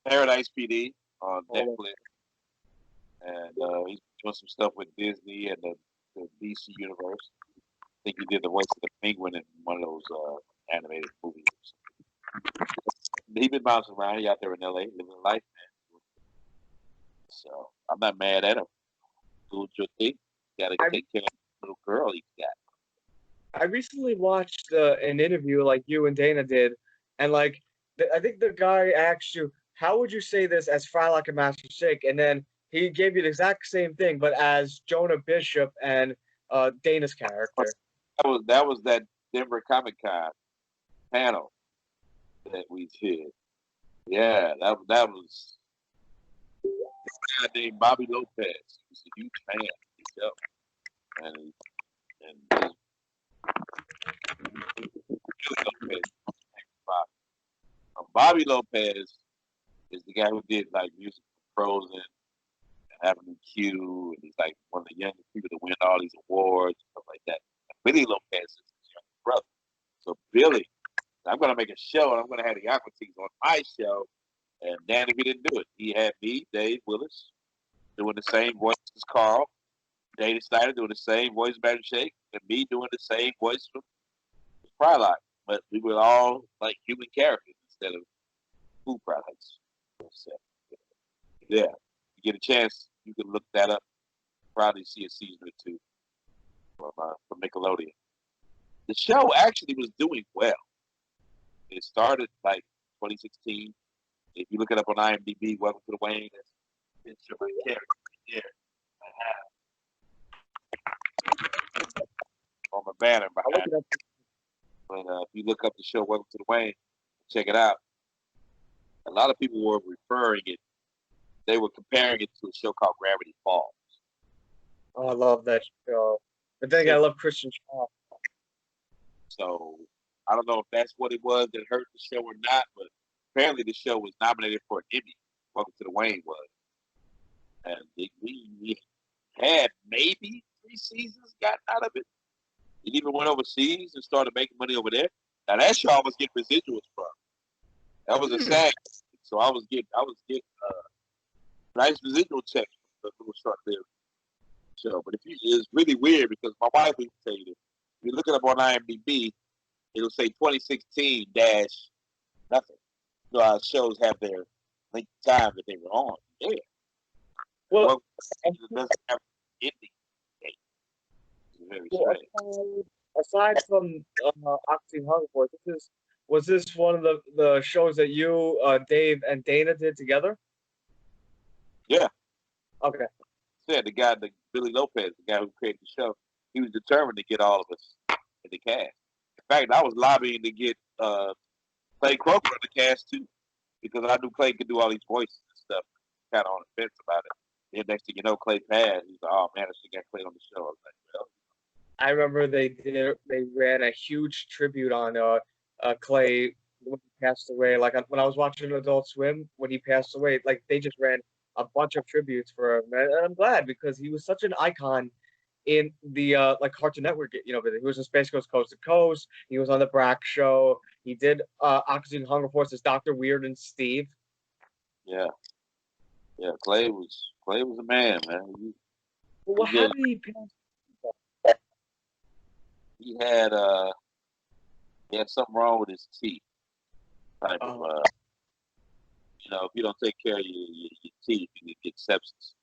Paradise PD on Oh. Netflix. And he's doing some stuff with Disney and the DC universe. I think he did the voice of the Penguin in one of those animated movies. He's been bouncing around. He's out there in LA living life, man. So I'm not mad at him. Do your thing. Got to take care of the little girl he's got. I recently watched an interview like you and Dana did, and like I think the guy asked you, "How would you say this as Frylock and Master Shake?" And then he gave you the exact same thing, but as Jonah Bishop and Dana's character. That was that Denver Comic Con panel that we did. Yeah, that was a guy named Bobby Lopez. He's a huge fan himself, and Bobby Lopez is the guy who did like music for Frozen, Avenue Q, and he's like one of the youngest people to win all these awards and stuff like that. And Billy Lopez is his younger brother. So Billy, I'm gonna make a show, and I'm gonna have the Aqua Teens on my show. And Danny, we didn't do it. He had me, Dave Willis, doing the same voice as Carl, Dana Snyder doing the same voice as Magic Shake, and me doing the same voice from Frylock. But we were all like human characters instead of food products. Yeah, you get a chance, you can look that up. Probably see a season or two from Nickelodeon. The show actually was doing well. It started like 2016. If you look it up on IMDb, Welcome to the Wayne, that's picture right there. On my banner behind it. But if you look up the show Welcome to the Wayne, check it out. A lot of people were referring it. They were comparing it to a show called Gravity Falls. Oh, I love that show. But then again, I love Christian Shaw. So I don't know if that's what it was that hurt the show or not, but apparently the show was nominated for an Emmy. Welcome to the Wayne was. And we had maybe 3 seasons gotten out of it. It even went overseas and started making money over there. Now that show I was getting residuals from. That was a SAG. So I was getting nice residual checks from the little short-lived show. But it's really weird because my wife would tell you this. If you look it up on IMDb, it'll say 2016 dash nothing. So our shows have their length of time that they were on. Yeah. Well, it doesn't have an ending date. It's very strange. aside from Oxy Hunger Force, was this one of the shows that you, Dave, and Dana did together? Yeah. Okay. Yeah, the Billy Lopez, the guy who created the show, he was determined to get all of us in the cast. In fact, I was lobbying to get Clay Croker in the cast too, because I knew Clay could do all these voices and stuff. Kind of on the fence about it. Then next thing you know, Clay passed. He's like, "Oh man, I should get Clay on the show." I was like, "Well." I remember they ran a huge tribute on Clay when he passed away. Like when I was watching Adult Swim when he passed away, like they just ran a bunch of tributes for him, and I'm glad because he was such an icon in the like Cartoon Network. You know, he was in Space Ghost Coast to Coast. He was on the Brack Show. He did Oxygen Hunger Force as Dr. Weird and Steve. Yeah, yeah. Clay was a man, man. Well, how did he pass? He had something wrong with his teeth. Type of if you don't take care of your teeth, you can get sepsis.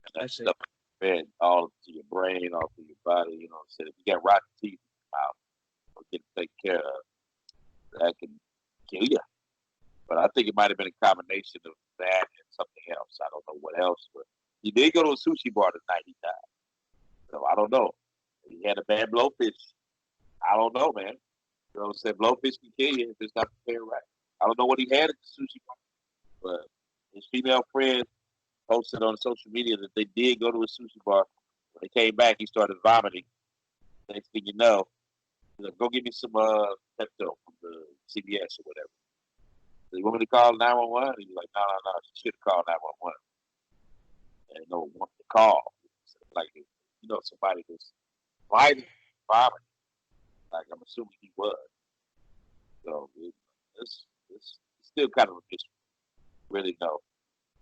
And that stuff spread all to your brain, all to your body. You know what I'm saying? If you got rotten teeth in your mouth, or get taken care of, that can kill you. But I think it might have been a combination of that and something else. I don't know what else. But he did go to a sushi bar the night he died. So I don't know. He had a bad blowfish. I don't know, man. You know what I'm saying? Blowfish can kill you if it's not prepared right. I don't know what he had at the sushi bar, but his female friend posted on social media that they did go to a sushi bar. When they came back, he started vomiting. Next thing you know, he's like, go get me some Pepto from the CVS or whatever. So you want me to call 911? He's like, no, you should have called 911. And no one to call. Like, you know, somebody was fighting, vomiting. Like, I'm assuming he was. So it's still kind of a mystery. Really know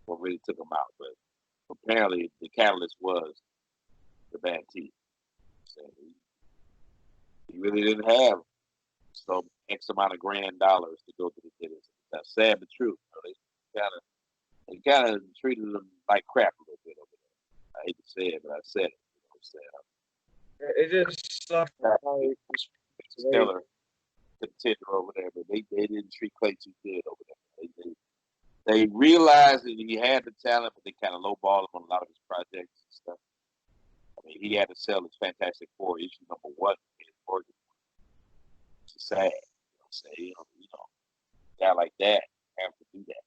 what really took him out. But apparently the catalyst was the bad teeth. So he really didn't have some X amount of $1,000 to go to the dentist. That's sad but true. They kind of treated him like crap a little bit over there. I hate to say it, but I said it. You know what I'm saying? It just sucked. Stellar contender over there, but they didn't treat Clay too good over there. They realized that he had the talent, but they kind of lowballed him on a lot of his projects and stuff. I mean, he had to sell his Fantastic Four issue #1 in Oregon. It's sad. You know what I'm saying? You know, a guy like that have to do that.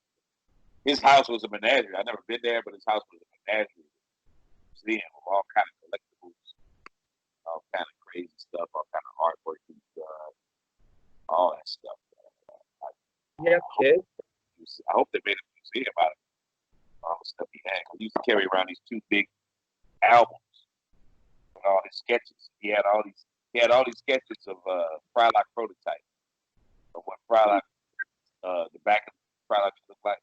His house was a menagerie. I've never been there, but his house was a menagerie. Museum of all kind of collectibles, all kind of crazy stuff, all kind of artwork he's done, all that stuff. Yeah, kid. I hope they made a museum out of it. All the stuff he had. He used to carry around these 2 big albums with all his sketches. He had all these sketches of Frylock prototype of what Frylock, the back of Frylock looked like.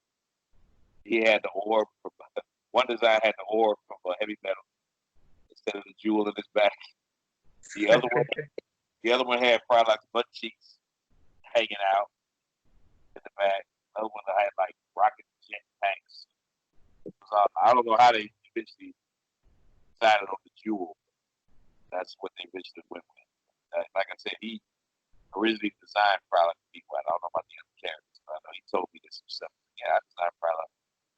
He had the orb from one design had the orb from heavy metal instead of the jewel in his back. The other one had Frylock's butt cheeks hanging out in the back. The other one had like rocket jet tanks. I don't know how they eventually decided on the jewel. That's what they eventually went with. Like I said, he originally designed Frylock and Meatwad. I don't know about the other characters, but I know he told me this himself. Yeah, I designed Frylock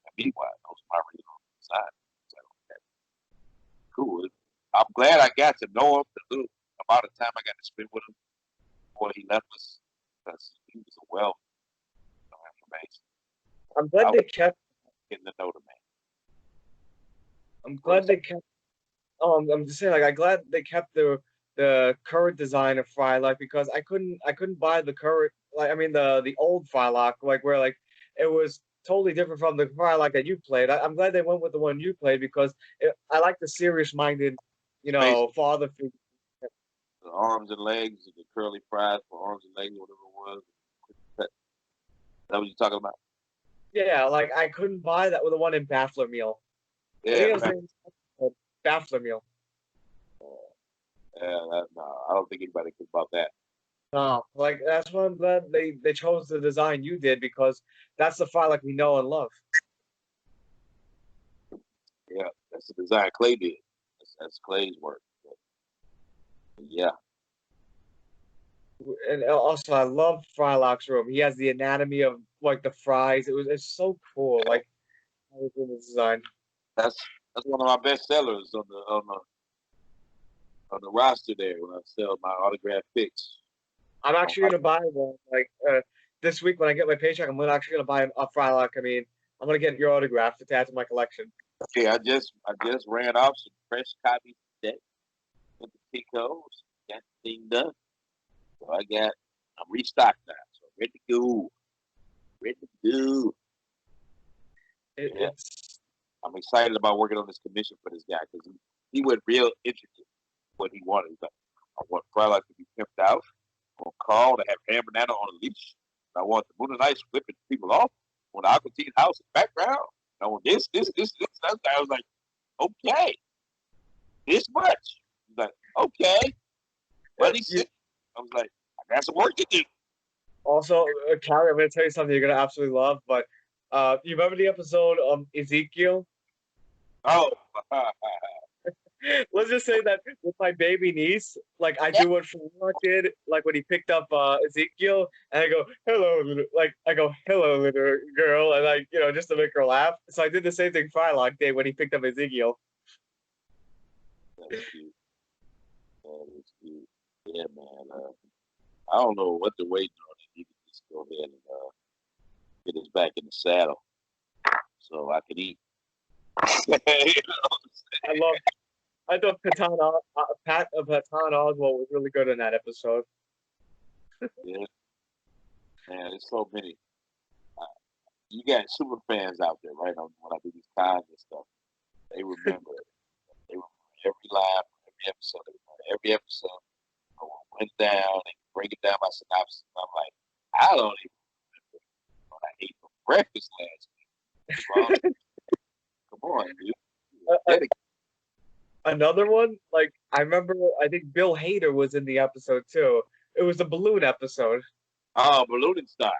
and Meatwad. Those are my original designs. So, okay. Cool. I'm glad I got to know him the little amount of time I got to spend with him before he left us, because he was a wealth of information. I'm glad they kept getting to know the man. I'm glad they kept. I'm just saying, like, I'm glad they kept the current design of Frylock, because I couldn't buy the current, like, I mean the old Frylock, like where like it was totally different from the Frylock that you played. I'm glad they went with the one you played, because I like the serious-minded, you know, father figure. The arms and legs, and the curly fries for arms and legs, whatever it was. Is that what you're talking about? Yeah, like I couldn't buy that with the one in Baffler Meal. Yeah, Baffler Meal. No, I don't think anybody could about that. No, like that's why I'm glad they chose the design you did, because that's the Frylock we know and love. Yeah, that's the design Clay did. That's Clay's work. But yeah. And also, I love Frylock's room. He has the anatomy of like the fries. It's so cool. Like, I was in the design. That's one of my best sellers on the roster there when I sell my autographed picks. I'm actually gonna buy one. Like this week when I get my paycheck, I'm actually gonna buy a Frylock. I mean, I'm gonna get your autograph to add to my collection. Okay, I just ran off some fresh copies today with the Picos. Got the thing done. So I'm restocked now. So ready to go. I'm excited about working on this commission for this guy, because he went real intricate what he wanted. He's like, I want Frylock to be pimped out. I want Carl to have Ham Banana on a leash. I want the Moon and Ice flipping people off. I want the Aqua Teen house in the background. I want this. I was like, okay. This much. He's like, okay. But he said, I was like, I got some work to do. Also, Carey, I'm gonna tell you something you're gonna absolutely love. But you remember the episode Ezekiel? Oh, let's just say that with my baby niece, like I do what Sherlock did, like when he picked up Ezekiel, and I go, "Hello, little," like I go, "Hello, little girl," and like just to make her laugh. So I did the same thing Frylock did when he picked up Ezekiel. That's cute. That is cute. Yeah, man. I don't know what to wait on. You can just go ahead and get us back in the saddle so I can eat. You know? I thought Patton Oswalt was really good in that episode. Yeah, man. There's so many. You got super fans out there, right? When I do these times and stuff, they remember it. They remember every line, every episode. They remember every episode. I went down and break it down by synopsis. And I'm like, I don't even remember what I ate for breakfast last week. Come on, dude. Another one, like I remember, I think Bill Hader was in the episode too. It was the balloon episode. Oh, Balloon Star.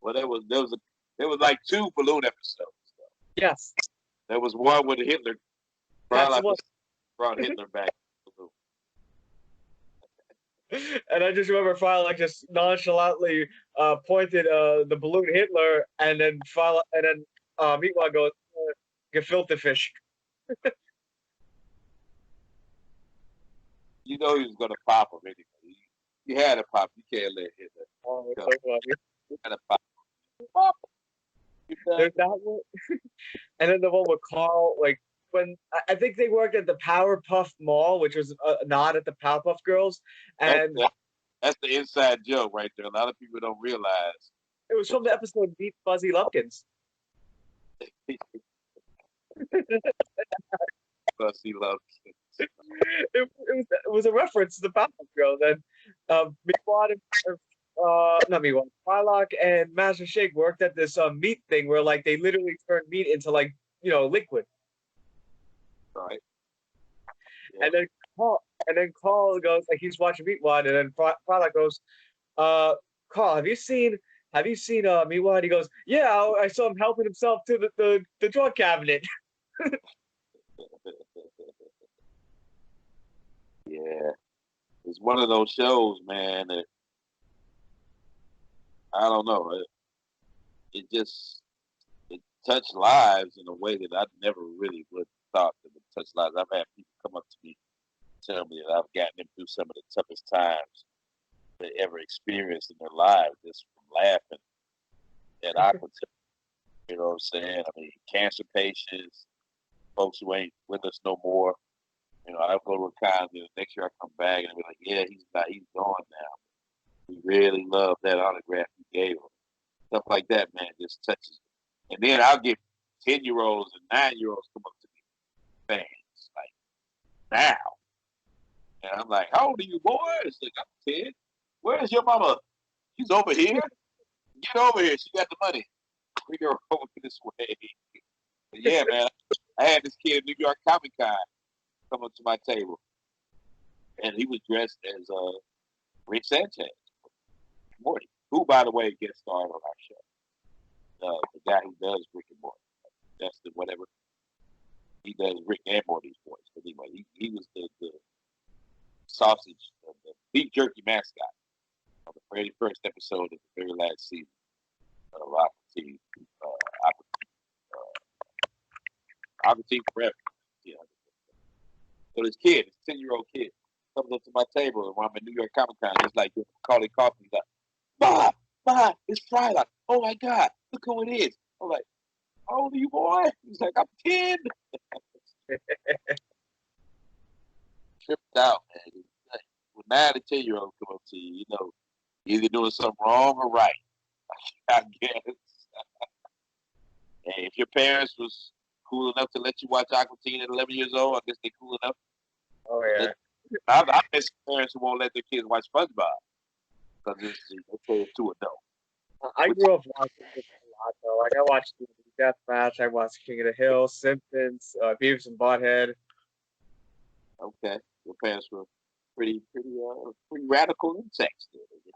Well, there was like two balloon episodes. Yes. There was one with Hitler. Brought Hitler back. And I just remember Frylock just nonchalantly pointed the balloon Hitler, and then Meatwad goes, "Gefilte fish." You know he was gonna pop him anyway. You had to pop. You can't let Hitler. Oh, it's so funny. You had to pop. Pop. There's that one, and then the one with Carl, like when I think they worked at the Powerpuff Mall, which was a nod at the Powerpuff Girls, and that's the inside joke right there. A lot of people don't realize. It was from the episode Meet Fuzzy Lumpkins. Fuzzy Lumpkins. It was a reference to the Powerpuff Girls, and Frylock and Master Shake worked at this meat thing where like they literally turned meat into like liquid. Right. Yeah. And then Carl goes like he's watching Meatwad, and then Frylock goes, "Carl, have you seen Meatwad?" He goes, "Yeah, I saw him helping himself to the drug cabinet." Yeah, it's one of those shows, man. That I don't know. It touched lives in a way that I never really would thought that would touch lives. I've had people come up to me, tell me that I've gotten them through some of the toughest times they ever experienced in their lives, just from laughing at Aqua. You know what I'm saying? I mean, cancer patients, folks who ain't with us no more. I'll go to a con, next year I come back and be like, yeah, he's gone now. We really love that autograph you gave him. Stuff like that, man, just touches me. And then I'll get 10-year-olds and 9-year-olds come up to me, fans, like, now. And I'm like, how old are you, boy? It's like, I'm 10. Where's your mama? She's over here. Get over here. She got the money. Bring her over this way. But yeah, man, I had this kid at New York Comic Con come up to my table, and he was dressed as Rick Sanchez, Morty, who, by the way, gets started on our show. The guy who does Rick and Morty, Justin, whatever, he does Rick and Morty's voice. But anyway, he was the sausage, the beef jerky mascot on the very first episode of the very last season of Aqua Teen Forever. Yeah. So this kid, this 10-year-old kid, comes up to my table and when I'm at New York Comic Con, he's like calling coffee. He's like, Ma, it's Friday. Oh my God, look who it is. I'm like, how old are you, boy? He's like, I'm 10. Tripped out, man. When 9 to 10-year-olds come up to you, you're either doing something wrong or right, I guess. And if your parents was cool enough to let you watch Aqua Teen at 11 years old, I guess they're cool enough. Oh, yeah. I miss parents who won't let their kids watch SpongeBob because it's too adult. I grew up watching this a lot, though. Like, I watched Deathmatch, I watched King of the Hill, Simpsons, Beavis and Butthead. Okay. Your parents were pretty radical insects.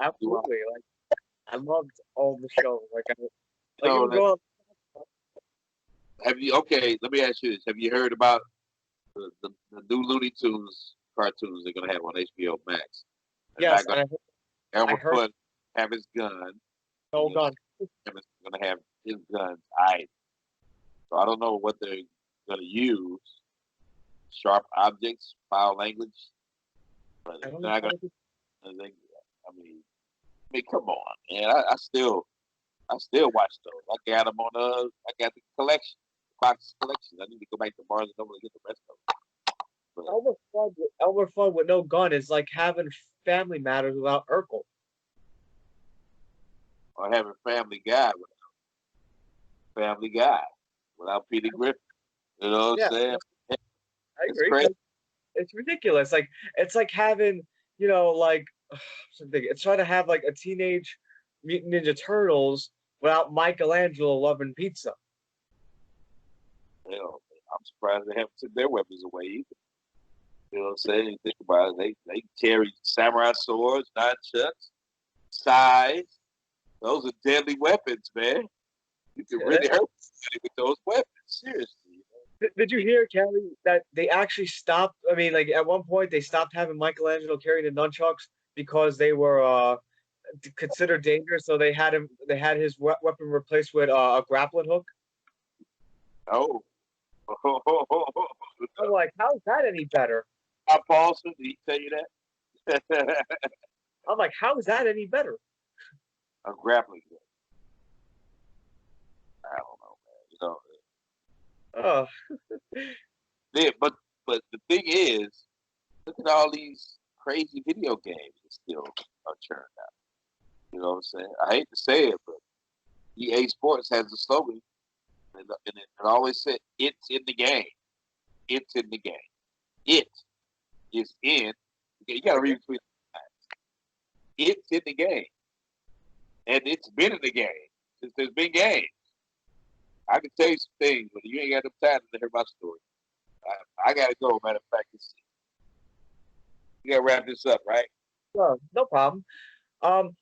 Absolutely. Like, I loved all the shows. Let me ask you this. Have you heard about the new Looney Tunes cartoons they're gonna have on HBO Max. They're Yes, not gonna and I Elmer heard Fudd have his gun. no And gun. Evans is gonna have his guns. So I don't know what they're gonna use. Sharp objects, foul language, but I they're don't know not how gonna. to do. I mean, come on, man. I still watch those. I got them on I got the collection, box collection. I need to go back to Barnes and Noble to get the rest of them. But Elmer Fudd with no gun is like having Family Matters without Urkel. or having Family Guy without Peter Griffin. You know what Yeah, I'm saying? I It's agree. crazy. It's ridiculous. Like it's like having, like something. It's trying to have like a teenage Mutant Ninja Turtles without Michelangelo loving pizza. Hell, I'm surprised they haven't took their weapons away either. You know what I'm saying? Think about it. They carry samurai swords, nunchucks, scythes. Those are deadly weapons, man. You can really hurt somebody with those weapons. Seriously. Did you hear, Carey, that they actually stopped? I mean, like at one point they stopped having Michelangelo carrying the nunchucks because they were considered dangerous. So they had his weapon replaced with a grappling hook. Oh. I'm like, how is that any better? Bob Paulson, did he tell you that? I'm like, how is that any better? A grappling gun. I don't know, man. Oh, Yeah, but the thing is, look at all these crazy video games that still are churned out. You know what I'm saying? I hate to say it, but EA Sports has a slogan, and it always said, "It's in the game. It's in the game. It is in." You got to read between the lines. It's in the game, and it's been in the game since there's been games. I can tell you some things, but you ain't got no time to hear my story. I gotta go. Matter of fact, you gotta wrap this up, right? no problem.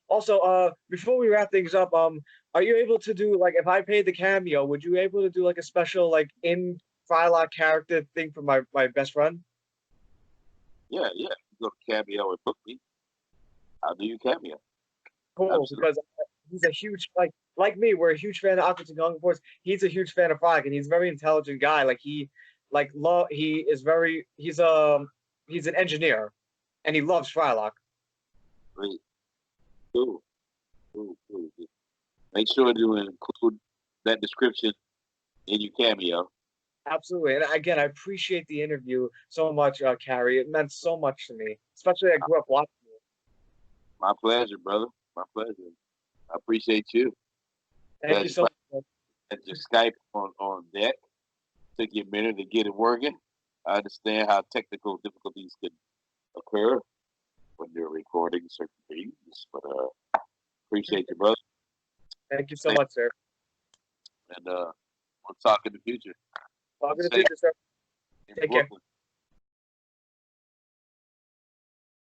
Also, before we wrap things up, are you able to do like if I paid the cameo, would you able to do like a special like in Frylock character thing for my best friend? Yeah. You go to Cameo and book me. I'll do you Cameo. Cool, Absolutely. because he's a huge like me, we're a huge fan of Aqua Tung Force. He's a huge fan of Frylock, and he's a very intelligent guy. Like he is very he's an engineer, and he loves Frylock. Great. Cool. Cool. Make sure to include that description in your Cameo. Absolutely. And again, I appreciate the interview so much, Carey. It meant so much to me, especially I grew up watching it. My pleasure, brother. My pleasure. I appreciate you. Thank you so much. And your Skype on deck. Took you a minute to get it working. I understand how technical difficulties can occur when you're recording certain things, but appreciate you, brother. Thank you so much, sir. And we'll talk in the future. Talk in the future, sir. Take care. Brooklyn.